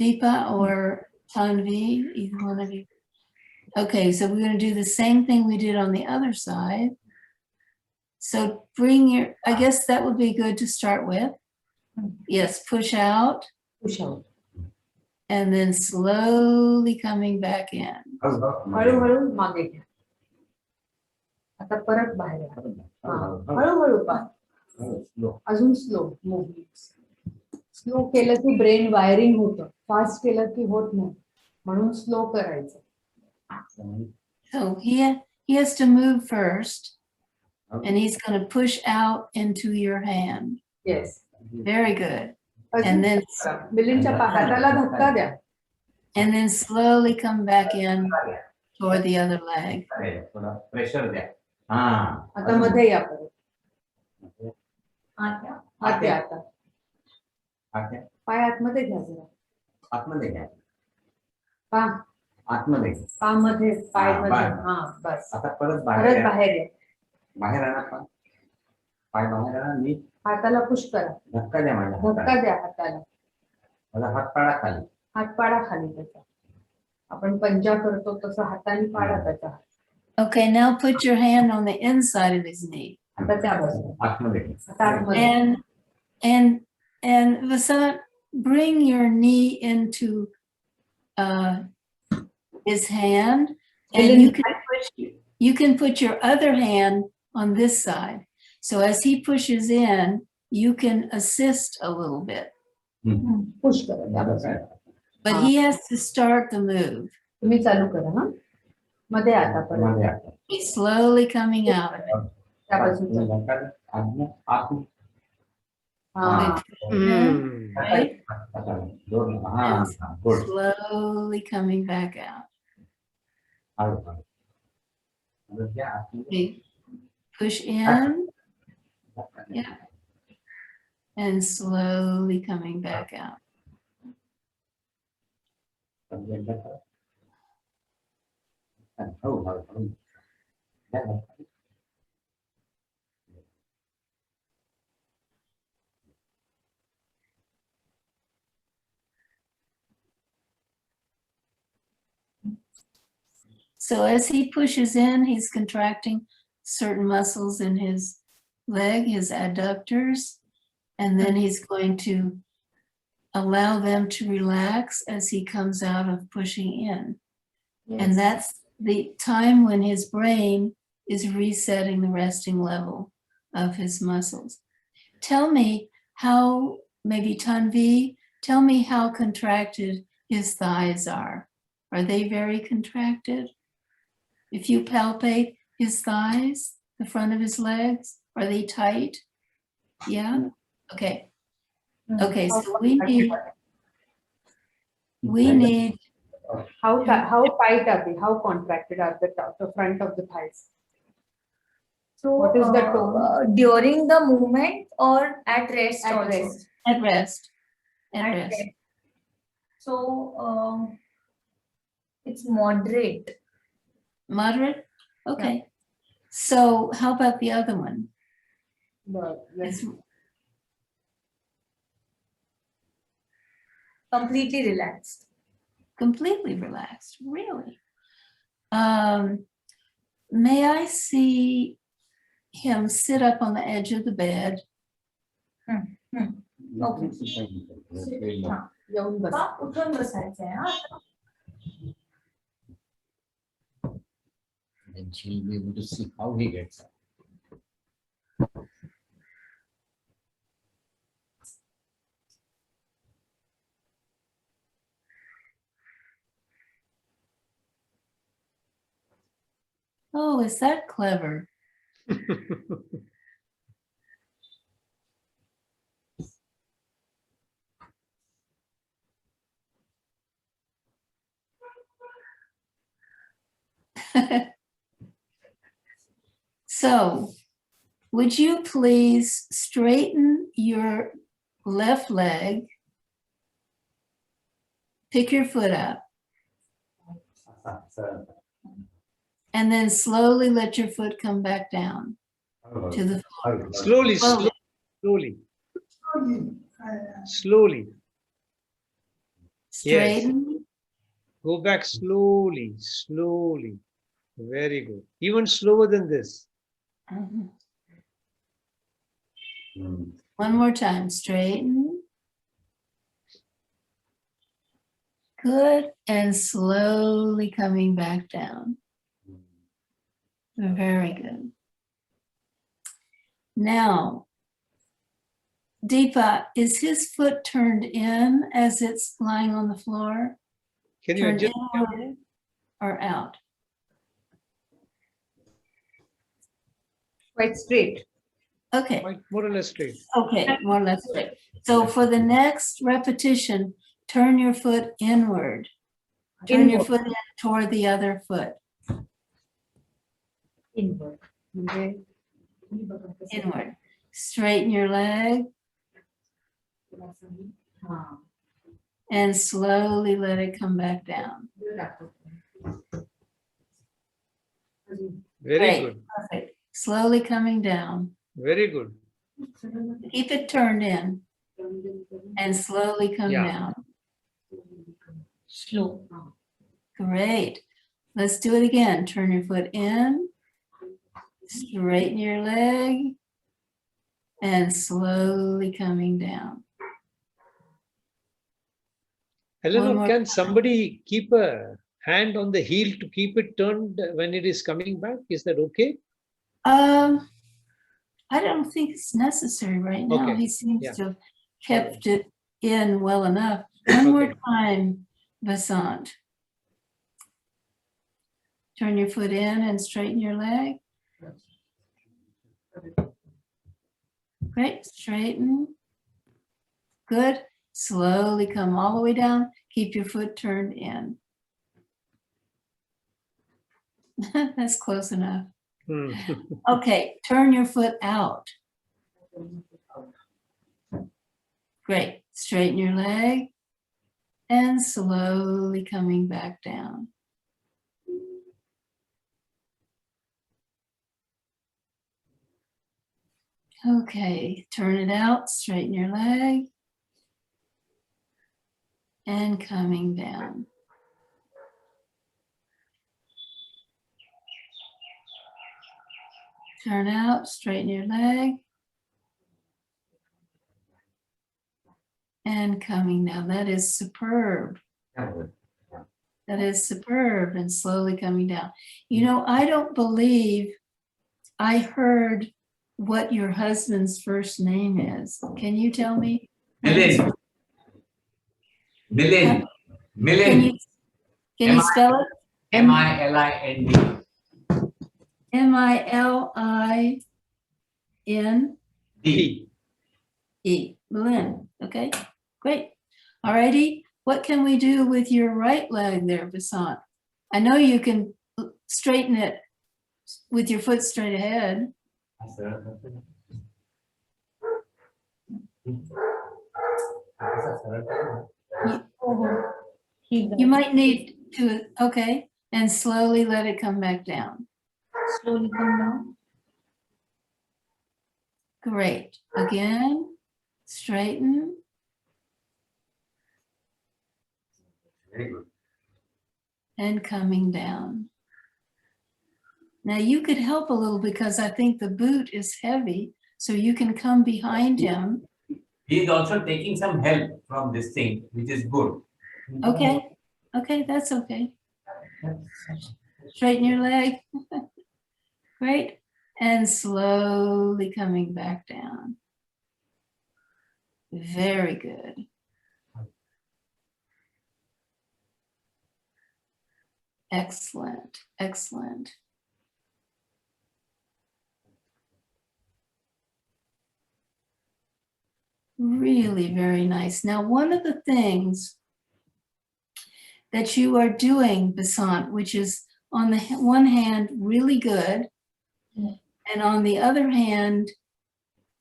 Deepa or Tanvi, either one of you? Okay, so we're going to do the same thing we did on the other side. So bring your, I guess that would be good to start with. Yes, push out Push out. and then slowly coming back in. हळूहळू मागे घ्या. आता परत बाहेर या. हा. हळूहळू पाय. अजून स्लो मूवमेंट. स्लो केलं की ब्रेन वायरिंग होतं. फास्ट केलं की होत नाही. म्हणून स्लो करायचं. So he has to move first and he's going to push out into your hand. Yes. Very good. And then मिलिंदच्या हाताला धक्का द्या. and then slowly come back in toward the other leg. Pressure द्या. हा. आता मध्ये या परत. आत या. हात द्या आता. आतमध्ये पाय आतमध्ये घ्या जरा. आतमध्ये घ्या. पा आतमध्ये. पामध्ये पाय हा, मध्ये. बाय. हा बस. आता परत परत बाहेर या. बाहेर या. बाहेर आणा पाय. पाय बाहेर आणा. नीट हाताला पुश करा. धक्का द्या माझ्या धक्का हाताला. द्या हाताला. माझा हात पाडा खाली. हात पाडा खाली त्याचा. आपण पंजा करतो तसं हाताने पाडा त्याचा हात. Okay, now put your hand on the inside of his knee. आता त्या बाजूला. आतमध्ये. आता आतमध्ये. And Vasant, bring your knee into his hand, and you can put your other hand on this side. So as he pushes in, you can assist a little bit, push करा त्या बाजूला. but he has to start the move. तुम्ही चालू करा. हा मध्ये आता परत मध्ये आता. He's slowly coming out of it. त्या बाजूला. धक्का द्या. आतमध्ये. हा. Right? दोन. हा. Good. Slowly coming back out. हळू. घ्या आतमध्ये. Okay. Push in, yeah, and slowly coming back out. हळू. घ्या. So as he pushes in, he's contracting certain muscles in his leg, his adductors, and then he's going to allow them to relax as he comes out of pushing in. And that's the time when his brain is resetting the resting level of his muscles. Tell me how, maybe Tanvi, tell me how contracted his thighs are. Are they very contracted? If you palpate his thighs, the front of his legs, are they tight? Yeah? Okay. Okay, so we need, How tight are they? How contracted are the front of the thighs? So, What is the tone? during the movement or at rest At also? rest. at rest, at At rest. rest. So, it's moderate. Moderate? Okay. So how about the other one? It's Completely relaxed. completely relaxed, really. May I see him sit up on the edge of the bed? Okay. हा, येऊन बस. उठून बसायचंय हा. Then she'll be able to see how he gets up. Oh, is that clever? So, would you please straighten your left leg, pick your foot up, and then slowly let your foot come back down to the floor. Slowly, Slowly. slowly, slowly. Straighten. Go back slowly, slowly. Very good. Even slower than this. Mhm. Mm. One more time, straighten. Good, and slowly coming back down. Very good. Now, Deepa, is his foot turned in as it's lying on the floor? Can you Turned adjust? inward or out? Quite straight. Okay, Quite more or less straight. okay, more or less straight. So for the next repetition, turn your foot inward. Turn your foot in toward the other foot, Inward. inward. Straighten your leg हा. and slowly let it come back down. Very Great. good. Perfect. Slowly coming down. Very good. Keep it turned in and slowly come Yeah. down. Slow. Great. Let's do it again. Turn your foot in, straighten your leg, and slowly coming down. Eleanor, more can somebody keep a hand on the heel to keep it turned when it is coming back? Is that okay? I don't think it's necessary right now. Okay. He seems Yeah. to have kept it in well enough. One more Okay. time, Vasant. Turn your foot in and straighten your leg. Great, straighten. Good. Slowly come all the way down. Keep your foot turned in. That's close enough. Hmm. Okay, turn your foot out. Great. Straighten your leg and slowly coming back down. Okay, turn it out, straighten your leg and coming down. Turn out, straighten your leg. and coming down. That is superb. That is superb, and slowly coming down. You know, I don't believe I heard what your husband's first name is. Can you tell me? Milin. Milin. Can Milin. you spell it? Milin. Milin. D. E. Berlin. Okay, great. All righty. What can we do with your right leg there, Vasant? I know you can straighten it with your foot straight ahead. You might need to, okay, and slowly let it come back down. Slowly come down. Great. Again, straighten. Very good. And coming down. Now you could help a little because I think the boot is heavy, so you can come behind him. He is also taking some help from this thing, which is good. Okay, okay, that's okay. Straighten your leg. Great. And slowly coming back down. Very good. Excellent, excellent. Really very nice. Now, one of the things that you are doing, Vasant, which is on the one hand really good, and on the other hand,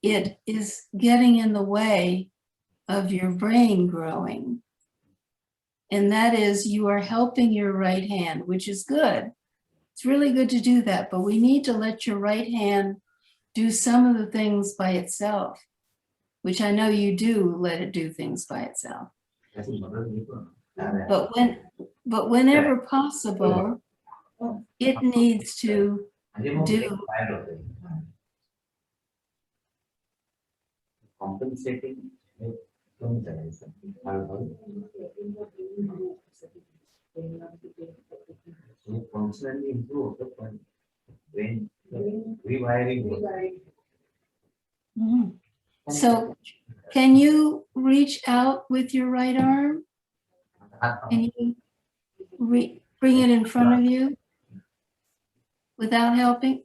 it is getting in the way of your brain growing. And that is, you are helping your right hand, which is good. It's really good to do that, but we need to let your right hand do some of the things by itself, which I know you do let it do things by itself. But whenever possible, it needs to do. Compensating. Functionally improve the brain rewiring. Mhm. So can you reach out with your right arm? Can you bring it in front of you without helping?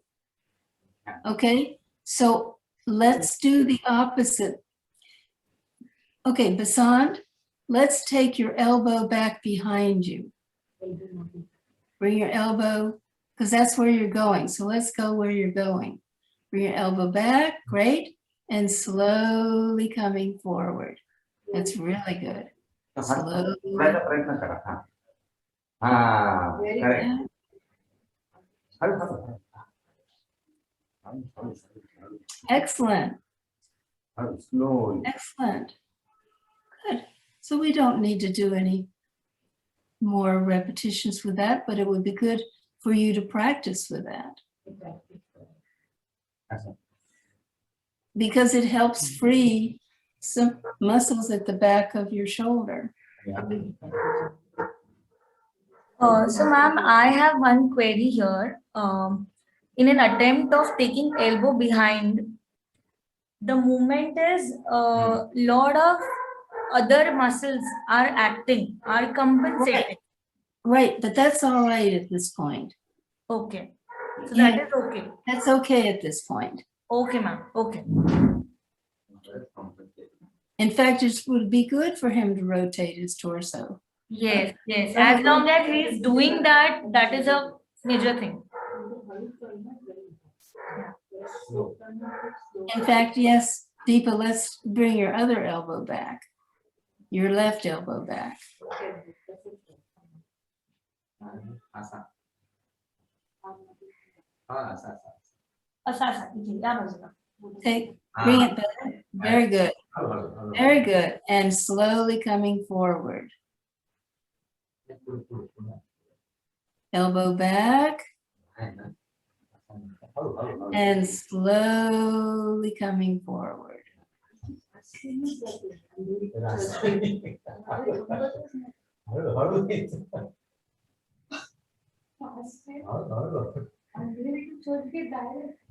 Okay, so let's do the opposite. Okay, Vasant, let's take your elbow back behind you. Bring your elbow, because that's where you're going. So let's go where you're going. Bring your elbow back, great, and slowly coming forward. That's really good. Slowly. Excellent. Slowly. Excellent. Good. So we don't need to do any more repetitions with that, but it would be good for you to practice with that. Because it helps free some muscles at the back of your shoulder. So ma'am, I have one query here. In an attempt of taking elbow behind, the movement is a lot of other muscles are acting, are compensating. Right, but that's all right at this point. Okay. So Yeah. that is okay. That's okay at this point. Okay, ma'am. Okay. In fact, it would be good for him to rotate his torso. Yes, yes. As long as he is doing that, that is a major thing. In fact, yes, Deepa, let's bring your other elbow back. Your left elbow back. Bring it back. Very good. Very good. And slowly coming forward. Elbow back. And slowly coming forward. हळू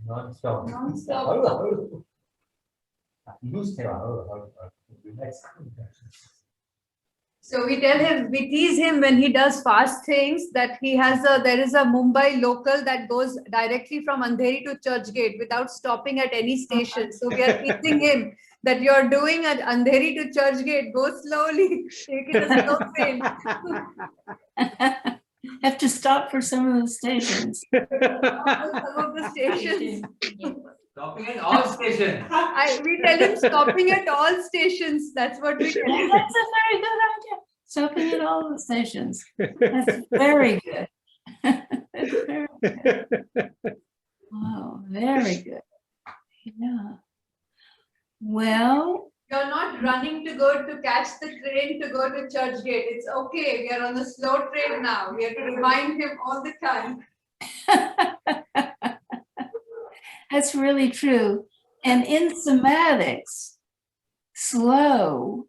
Non-stop. हळू loose ठेवा हळू relax. So we tell him, we tease him when he does fast things that there is a Mumbai local that goes directly from Andheri to Churchgate without stopping at any station. So we are teasing him that you're doing at Andheri to Churchgate, go slowly, take it a slow train. Have to stop for some of the stations. Some of the stations. Stopping at all stations. We tell him stopping at all stations. That's what we tell him. That's a very good idea. Stopping at all the stations. That's very good. That's very good. Wow, very good. Yeah. Well, You're not running to go to catch the train to go to Churchgate. It's okay. We are on a slow train now. We have to remind him all the time. that's really true. And in somatics, slow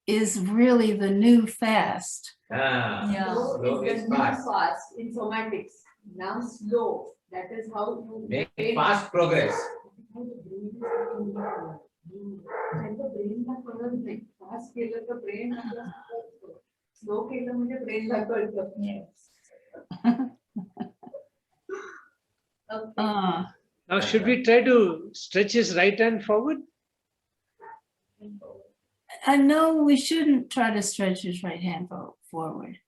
is really the new fast. Slow is the new fast in somatics. Now slow. That is how you Make fast progress. त्यांचं ब्रेनला कळत नाही. Fast केलं तर brain आपला slow केलं म्हणजे ब्रेनला कळतं. Now, should we try to stretch his right hand forward? I know we shouldn't try to stretch his right hand forward,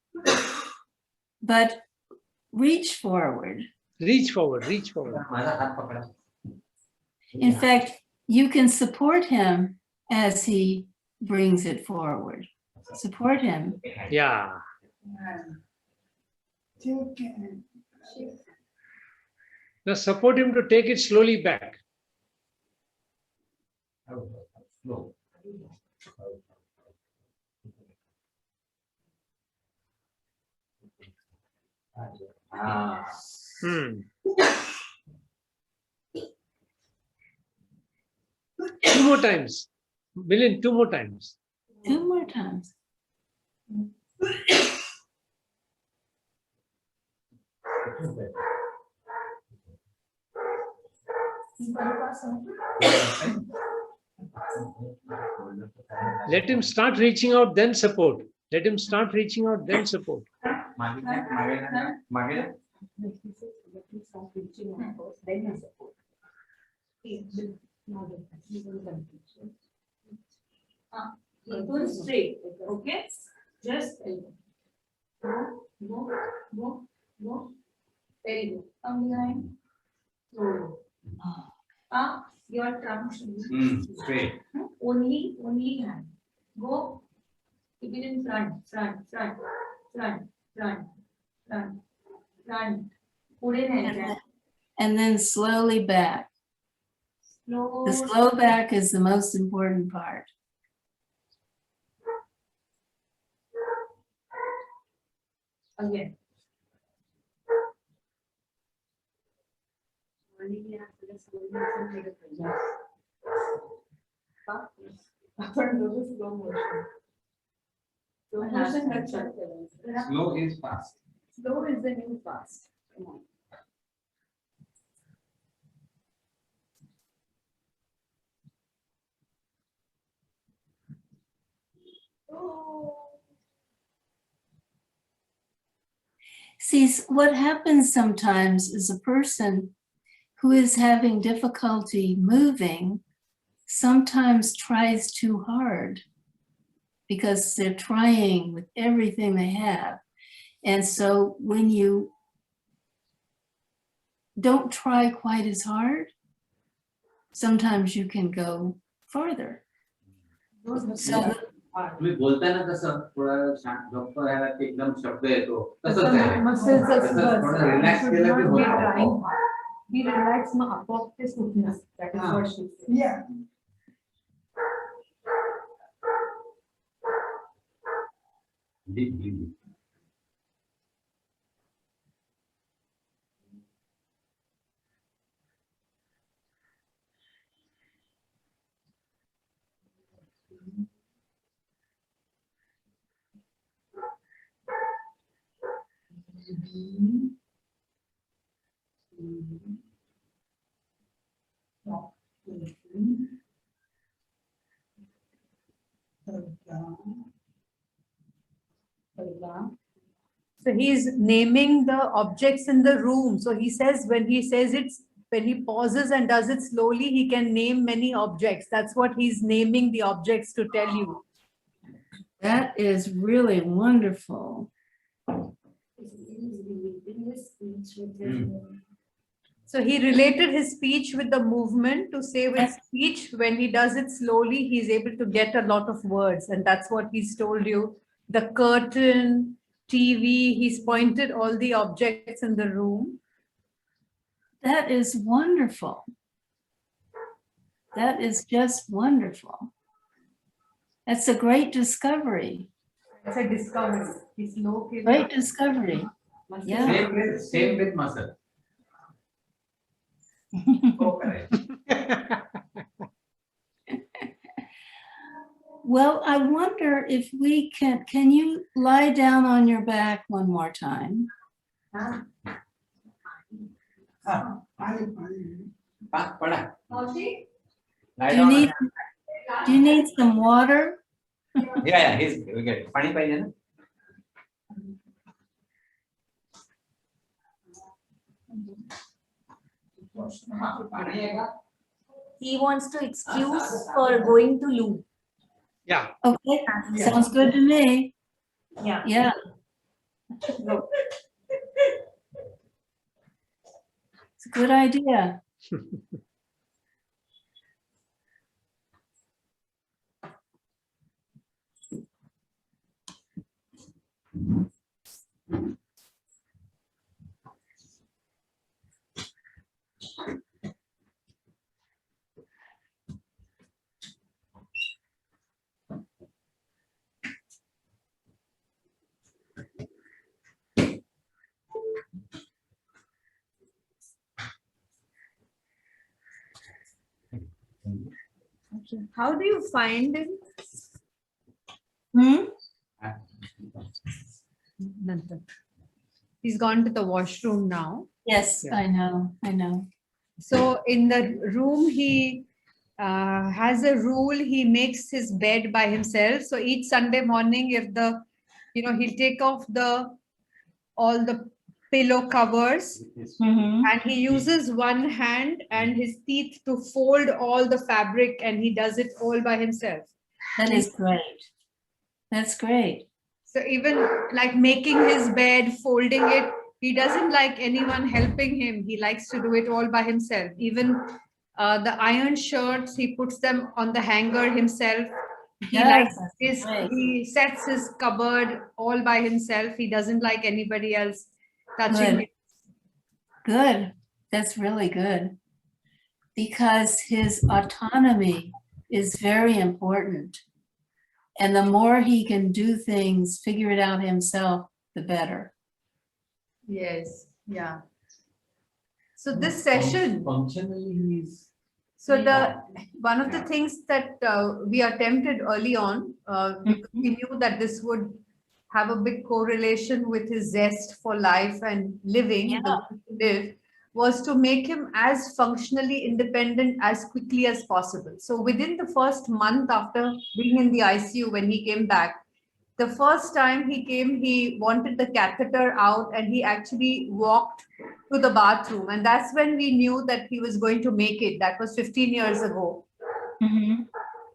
but reach forward. Reach forward, reach forward. माझा हात पकडा. In fact, you can support him as he brings it forward. Support him. Yeah. Now support him to take it slowly back. Slow. Two more times. Milind, two more times. 2 more times. Let him start reaching out, then support. Let him start reaching out, then support. मागे Pull straight. Okay. Just go. Very good. Come behind. Your trunk should be straight. Only hand. Go. Keep it in front. Put it in. And then slowly back. The slow back is the most important part. Again. Slow is fast. Slow is the new fast. Come on. See, what happens sometimes is a person who is having difficulty moving sometimes tries too hard because they're trying with everything they have. And so when you don't try quite as hard, sometimes you can go farther. So तुम्ही बोलताना कसं थोडं शांत गप्प राहायला एकदम शब्द येतो तसंच आहे. Muscles थोडं रिलॅक्स केलं की होतं. Be relaxed, मग आपोआप ते सुटणार. That is what she said. Yeah. Deep breathing. So he's naming the objects in the room. So he says, when he pauses and does it slowly, he can name many objects. That's what he's naming the objects to tell you. That is really wonderful. So he related his speech with the movement to say with speech, when he does it slowly, he's able to get a lot of words. And that's what he's told you. The curtain, TV, he's pointed all the objects in the room. That is wonderful. That is just wonderful. That's a great discovery. It's a discovery. He's located. Great discovery. Yeah. Same with muscle. Oh, correct. Well, I wonder if we can you lie down on your back one more time? Pada. Lie Do down. you need some water? Yeah, he's good. Pani pahiye na? He wants to excuse for going to loo. Yeah. Okay, sounds good to me. Yeah. Yeah. It's a good idea. How do you find him? Hmm? He's gone to the washroom now. Yes, Yeah. I know. So in the room, he has a rule. He makes his bed by himself. So each Sunday morning, if he'll take off all the pillow covers, Mhm. and he uses one hand and his teeth to fold all the fabric, and he does it all by himself. That is great. That's great. So even like making his bed, folding it, he doesn't like anyone helping him. He likes to do it all by himself. Even the iron shirts, he puts them on the hanger himself. Yes, that's great. He sets his cupboard all by himself. He doesn't like anybody else touching Good. it. Good. That's really good. Because his autonomy is very important. And the more he can do things, figure it out himself, the better. Yes, yeah. So this session, Functionally, he's. so one of the things that we attempted early on, because we knew that this would have a big correlation with his zest for life and living, the will to live, was to make him as functionally independent as quickly as possible. So within the first month after being in the ICU, when he came back, the first time he came, he wanted the catheter out and he actually walked to the bathroom. And that's when we knew that he was going to make it. That was 15 years ago. Mhm.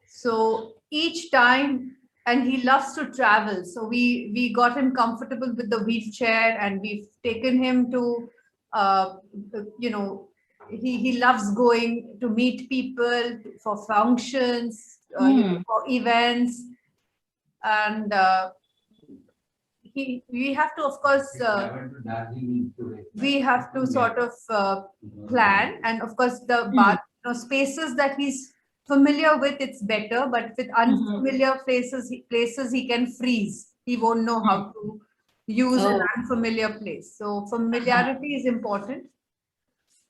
So each time, and he loves to travel. So we got him comfortable with the wheelchair, and we've taken him to, he loves going to meet people for functions, for events. And we have to, of course, we have to sort of plan. And of course, the spaces that he's familiar with, it's better. But with unfamiliar places he can freeze. He won't know how to use an unfamiliar place. So familiarity is important.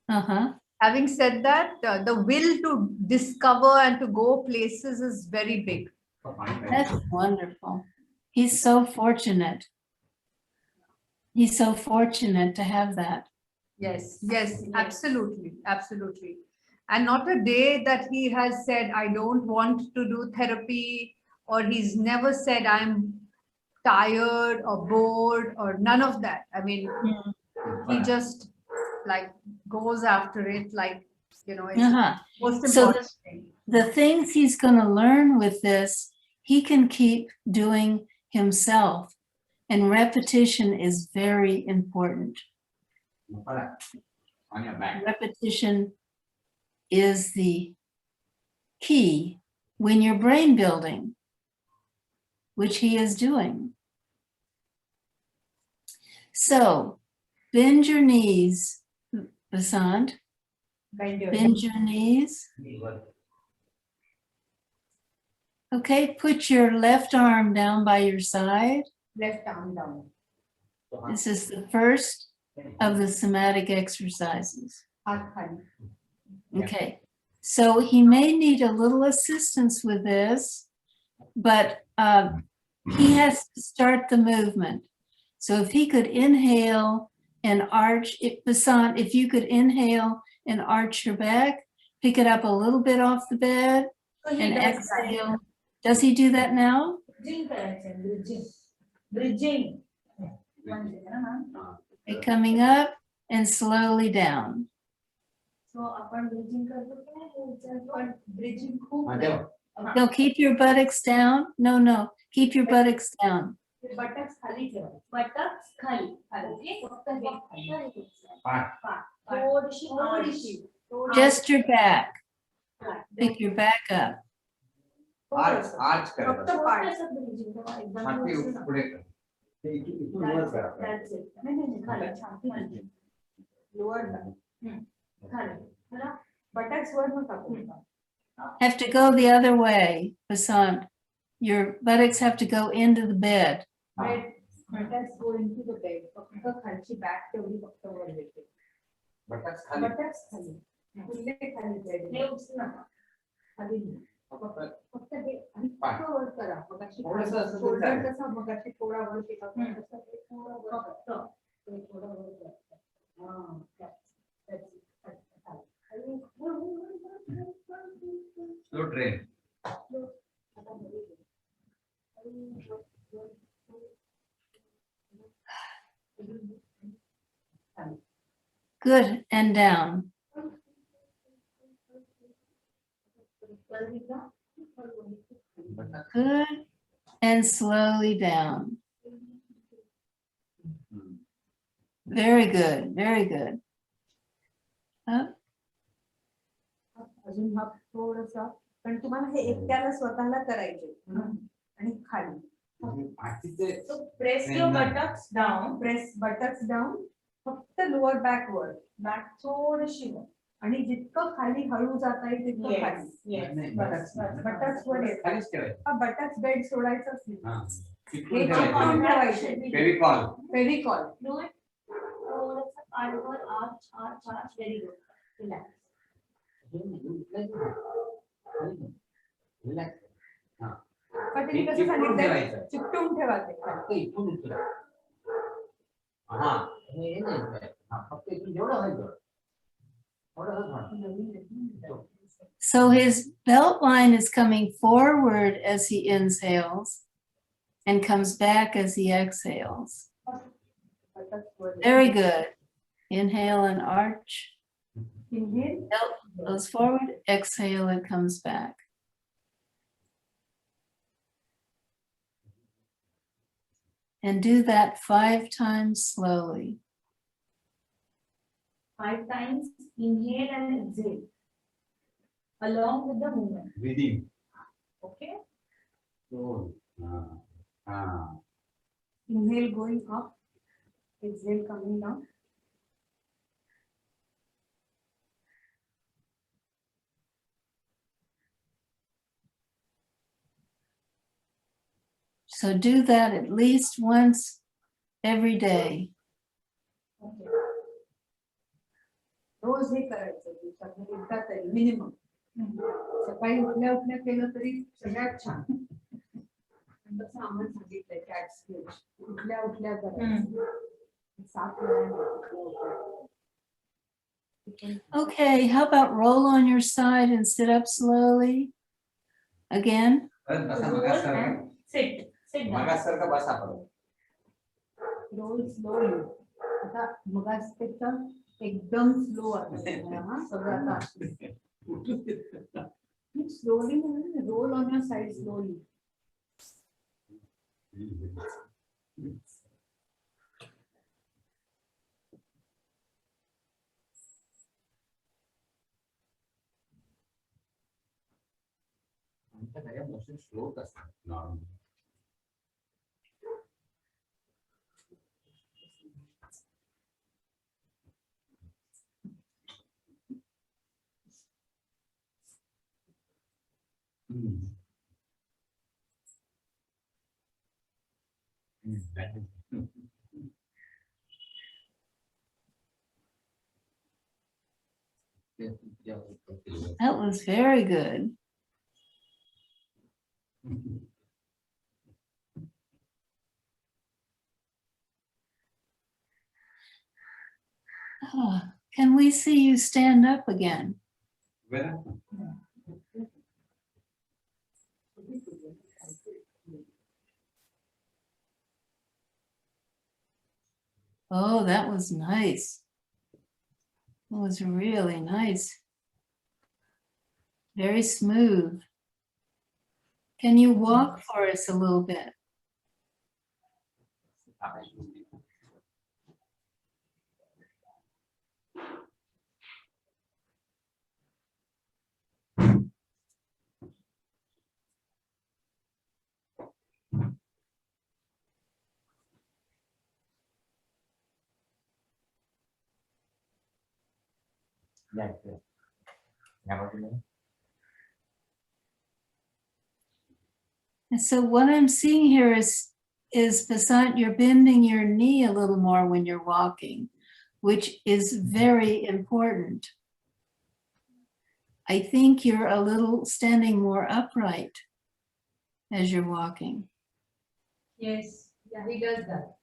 Having said that, the will to discover and to go places is very big. That's wonderful. He's so fortunate. He's so fortunate to have that. Yes, yes, absolutely, absolutely. And not a day that he has said, I don't want to do therapy, or he's never said, I'm tired or bored, or none of that. I mean, he just like goes after it, like, you know, it's Uh-huh. most So important thing. The things he's going to learn with this, he can keep doing himself. And repetition is very important. On your back. Repetition is the key when you're brain building, which he is doing. So bend your knees, Vasant. Bend your knees. Okay, put your left arm down by your side. Left arm down. This is the first of the somatic exercises. Hath khali. Okay, so he may need a little assistance with this, but he has to start the movement. So if he could inhale and arch, Vasant, if you could inhale and arch your back, pick it up a little bit off the bed So he and does exhale. Does he do that now? Bridging correction, bridging. Bridging. One second, ma'am. Okay, coming up and slowly down. So आपण bridging करतो की नाही? पण bridging खूप नाही. No, keep your buttocks down. No, keep your buttocks down. buttocks खाली ठेवा. buttocks खाली. खाली. फक्त हे खाली. पाठ. थोडीशी थोडीशी. Just your back. Pick your back up. Arch करा. फक्त पाठ. छाती पुढे कर. ते इथून वर करा. That's it. नाही खाली छाती. Lower back. खाली. बरं? buttocks वर नका करू. Have to go the other way, Vasant. Your buttocks have to go into the bed. buttocks go into the bed. फक्त खालची back तेवढी फक्त वर येते. बटक्स खाली. buttocks खाली. फुले खाली bed. हे उचला. खाली नाही. फक्त हे आणि पाठ. फक्त वर करा. मगाशी थोडंसं असं shoulder चालेल. कसा मगाशी थोडा वर केला होता, तसं हे थोडं वर करा. ते थोडं वर करा. हां, that's it. खाली. Slow train. Good, and down. Good, and slowly down. Very good, very good. Up. अजून हा थोडसा पण तुम्हाला हे एकट्याला स्वतःला करायचे आणि खाली पाठीचे So press your buttocks down. Press buttocks down फक्त लोअर बॅक वर बॅक थोडीशी वर आणि जितकं खाली हळू जाता येईल तितकं खाली Yes. नाही, बस, बस. buttocks वर येत. खालीच ठेवायचं. हा बटक्स बेड सोडायचंच नाही हां. हे इथून चिकटून ठेवायचं. ठेवायचे फेविकॉल. Fevicol Do it. थोडंसं आडवर arch. Very good. Relax. Relax. हां. पण त्यांनी कसं चिकटून सांगितलं ठेवायचं. चिकटून ठेवा ते फक्त इथून उचला. हां. हे नाही. हां, फक्त इथून जेवढं होईल तेवढं. थोडंसं. So his belt line is coming forward as he inhales and comes back as he exhales. Very good. Inhale and arch. Inhale. Belt goes forward, exhale, it comes back. And do that 5 times slowly. 5 times inhale and exhale along with the movement. Breathing. Okay. So, Inhale going up, exhale coming down. So do that at least once every day. Okay. रोज हे करायचं दिवसातून एकदा तरी minimum सकाळी उठल्या उठल्या केलं तरी सगळ्यात छान तसं आम्हाला सांगितलंय कॅट स्केच उठल्या उठल्या करायचं साथ में Okay, how about roll on your side and sit up slowly? Again? बसा Roll and sit. Sit down. मगासारखं बसा परत. रोल स्लोली आता मगासपेक्षा एकदम स्लो आहे हा सगळं आता slowly roll on your side slowly आमच्या सगळ्या मोशन स्लोच असतात normal. That was very good. Ah, can we see you stand up again? Oh, that was nice. That was really nice. Very smooth. Can you walk for us a little bit? And so what I'm seeing here is Vasant, you're bending your knee a little more when you're walking, which is very important. I think you're a little standing more upright as you're walking. Yes, yeah, he does that.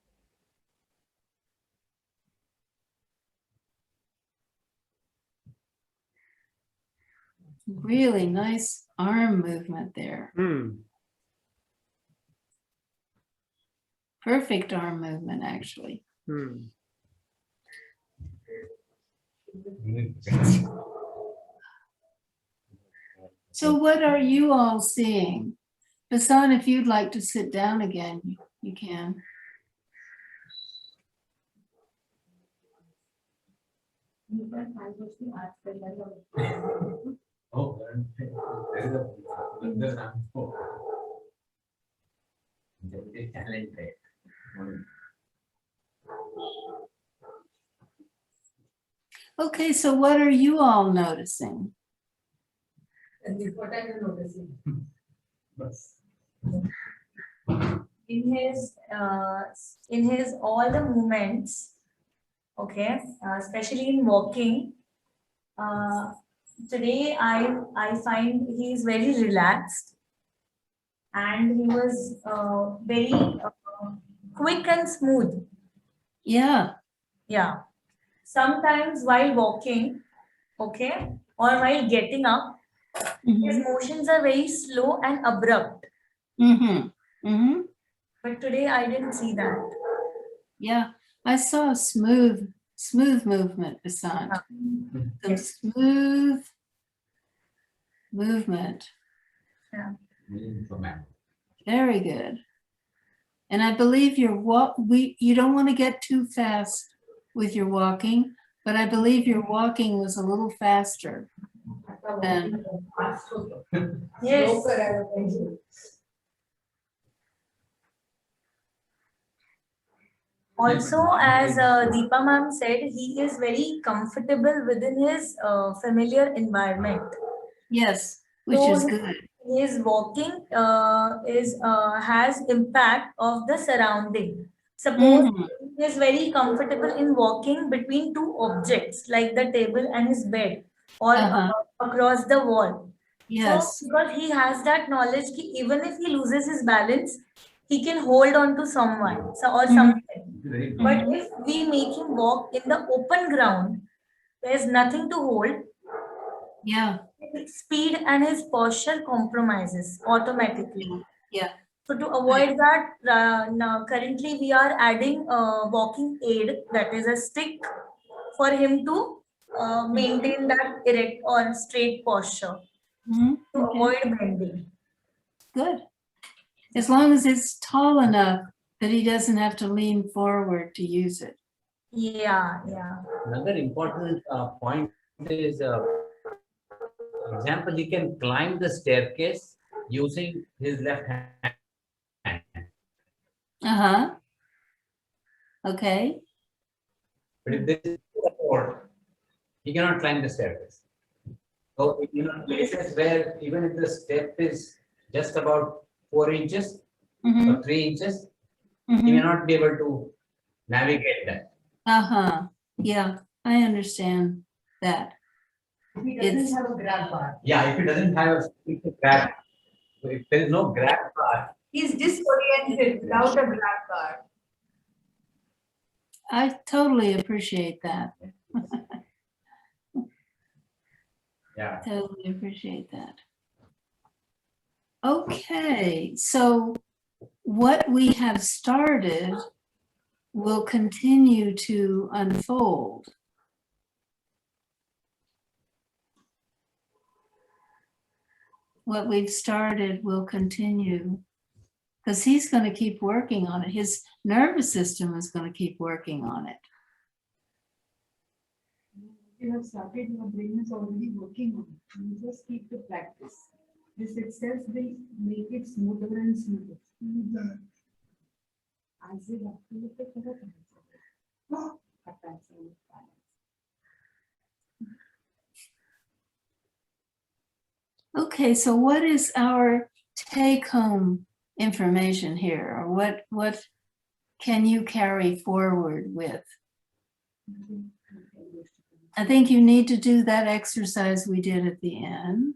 Really nice arm movement there. Perfect arm movement, actually. So what are you all seeing? Vasant, if you'd like to sit down again, you can. Oh, there is a challenge there. Okay, so what are you all noticing? What are you noticing? In his all the movements, okay, especially in walking, today I find he is very relaxed, and he was very quick and smooth. Yeah. Yeah. Sometimes while walking, okay, or while getting up, his motions are very slow and abrupt. But today I didn't see that. Yeah, I saw a smooth movement, Vasant. Some smooth movement. Yeah. Very good. And I believe you don't want to get too fast with your walking, but I believe your walking was a little faster. And Yes. Also, as Deepa ma'am said, he is very comfortable within his familiar environment. yes, which So is good. his walking has impact of the surrounding. Suppose he is very comfortable in walking between two objects like the table and his bed, or across the wall. Yes. So because he has that knowledge, even if he loses his balance, he can hold on to someone or something. But if we make him walk in the open ground, there's nothing to hold. Yeah. His speed and his posture compromises automatically. Yeah. So to avoid that, now currently we are adding a walking aid, that is a stick, for him to maintain that erect or straight posture to Okay. avoid bending. Good. As long as it's tall enough that he doesn't have to lean forward to use it. Yeah, yeah. Another important point is, example, he can climb the staircase using his left hand. Uh-huh. Okay. But if there is support, he cannot climb the staircase. So, places where even if the step is just about 4 inches Mm-hmm. or 3 inches, he Mm-hmm. may not be able to navigate that. Uh-huh. Yeah, I understand that. If he It's- doesn't have a grab bar. Yeah, if he doesn't have a stick to grab, so if there is no grab bar, He's disoriented without a grab bar. I totally appreciate that. yeah. Totally appreciate that. Okay, so what we have started will continue to unfold. What we've started will continue because he's going to keep working on it. His nervous system is going to keep working on it. You have started, your brain is already working on it. You just keep the practice. This itself will make it smoother and smoother. As if Okay, so what is our take-home information here, or what can you carry forward with? I think you need to do that exercise we did at the end.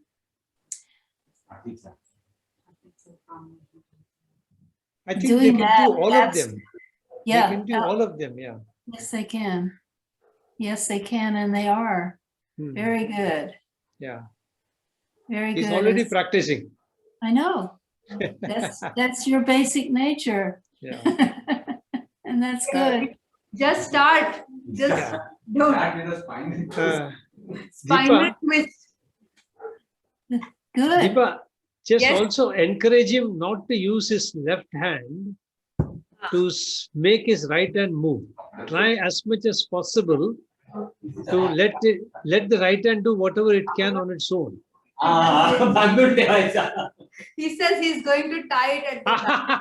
I think Doing they can that, do all of that's- them. Yeah. They can do all of them, yeah. Yes, they can. Yes, they can, and they are. Hmm. Very good. Yeah. Very He's good. already It's- practicing. I know. That's your basic nature. Yeah. And that's good. Just start. Just Yeah. don't. Start with a spine. Spinal Deepa, twist. Good. Deepa, just Yes. also encourage him not to use his left hand to make his right hand move. Try as much as possible to let the right hand do whatever it can on its own. बांधून ठेवायचा. He says he's going to tie it at the back.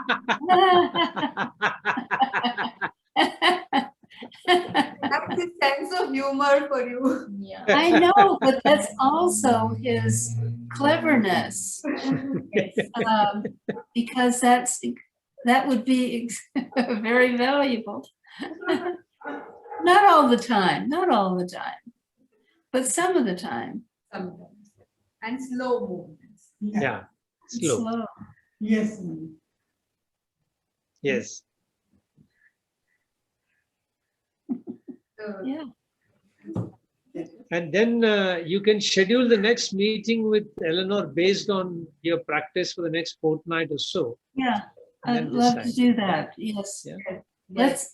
That's his sense of humor for you. Yeah. I know, but that's also his cleverness. Because that would be very valuable. Not all the time, but some of the time. Sometimes. And slow movements. Yeah. Slow. Yes. Yes. So, Yeah. And then you can schedule the next meeting with Eleanor based on your practice for the next fortnight or so. Yeah, And I'd then love to decide. do that. Yes. Yeah.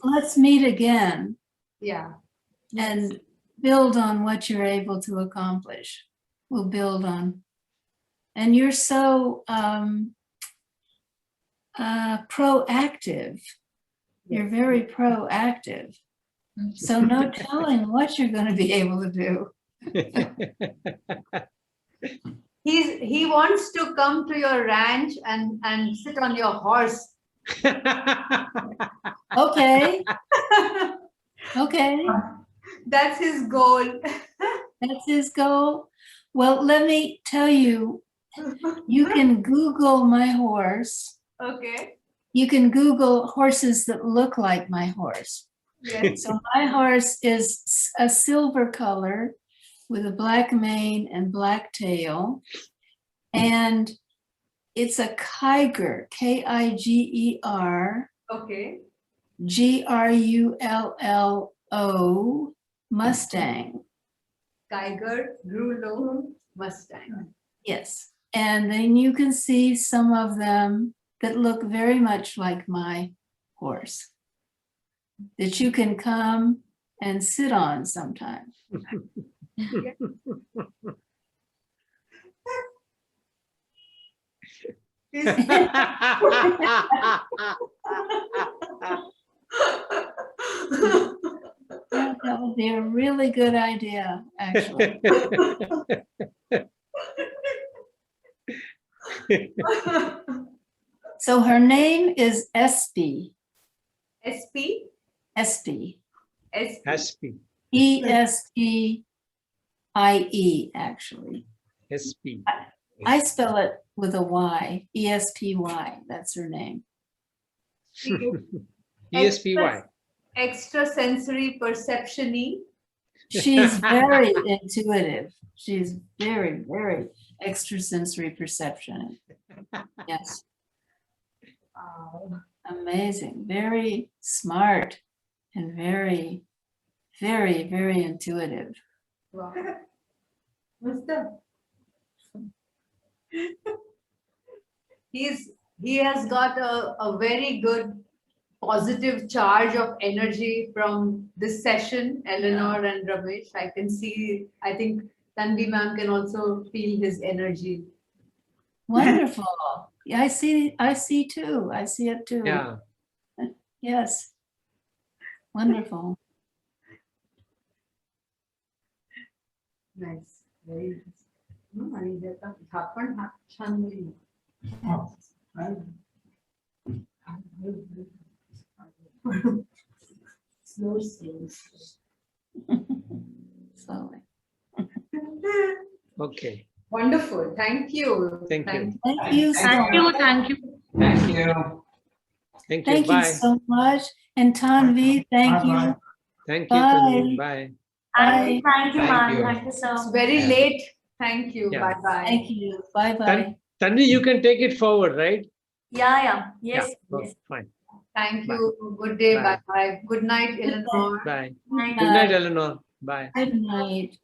Let's meet again yeah. and build on what you're able to accomplish. We'll build on. And you're so proactive. You're very proactive. So no telling what you're going to be able to do. He wants to come to your ranch and sit on your horse. Okay. Okay. That's his goal. That's his goal. Well, let me tell you, you can Google my horse. Okay. You can Google horses that look like my horse. Yes. So my horse is a silver color with a black mane and black tail. And It's a Kiger, Kiger, Okay. Grullo Mustang. Tiger, Grulo, Mustang. Yes. And then you can see some of them that look very much like my horse that you can come and sit on sometime. Yeah, that would be a really good idea, actually. So her name is Espy. SP? Espy. SP. SP. Espie, actually. SP. I spell it with a Y, Espy. That's her name. ESPY. Extrasensory perception-y. She's very intuitive. She's very, very extrasensory perception. Yes. Amazing. Very smart and very, very, very intuitive. Wow. Mr. He has got a very good positive charge of energy from this session, Eleanor and Ramesh. I can see, I think Tanvi ma'am can also feel his energy. Wonderful. Yeah, I see too. I see it too. Yeah. Yes. Wonderful. Nice. Very nice. आणि त्याचा झापण हा छान होईल. Slow, slow. Slowly. Okay. Wonderful. Thank you. Thank you. Thank you so Thank you, much. thank you. Thank you. Thank you. Thank you Bye. so much. And Tanvi, thank you. Thank you, Bye. Tanvi. Bye. Bye. Thank you, Thank ma'am. you. Thank you, sir. It's very late. Thank you. Yeah. Bye-bye. Thank you. Bye-bye. Tanvi, you can take it forward, right? Yeah. Yes, Oh, yes. fine. Thank you. Good day. Bye. Bye-bye. Good night, Eleanor. Bye. Night. Good night, Eleanor. Bye. Good night.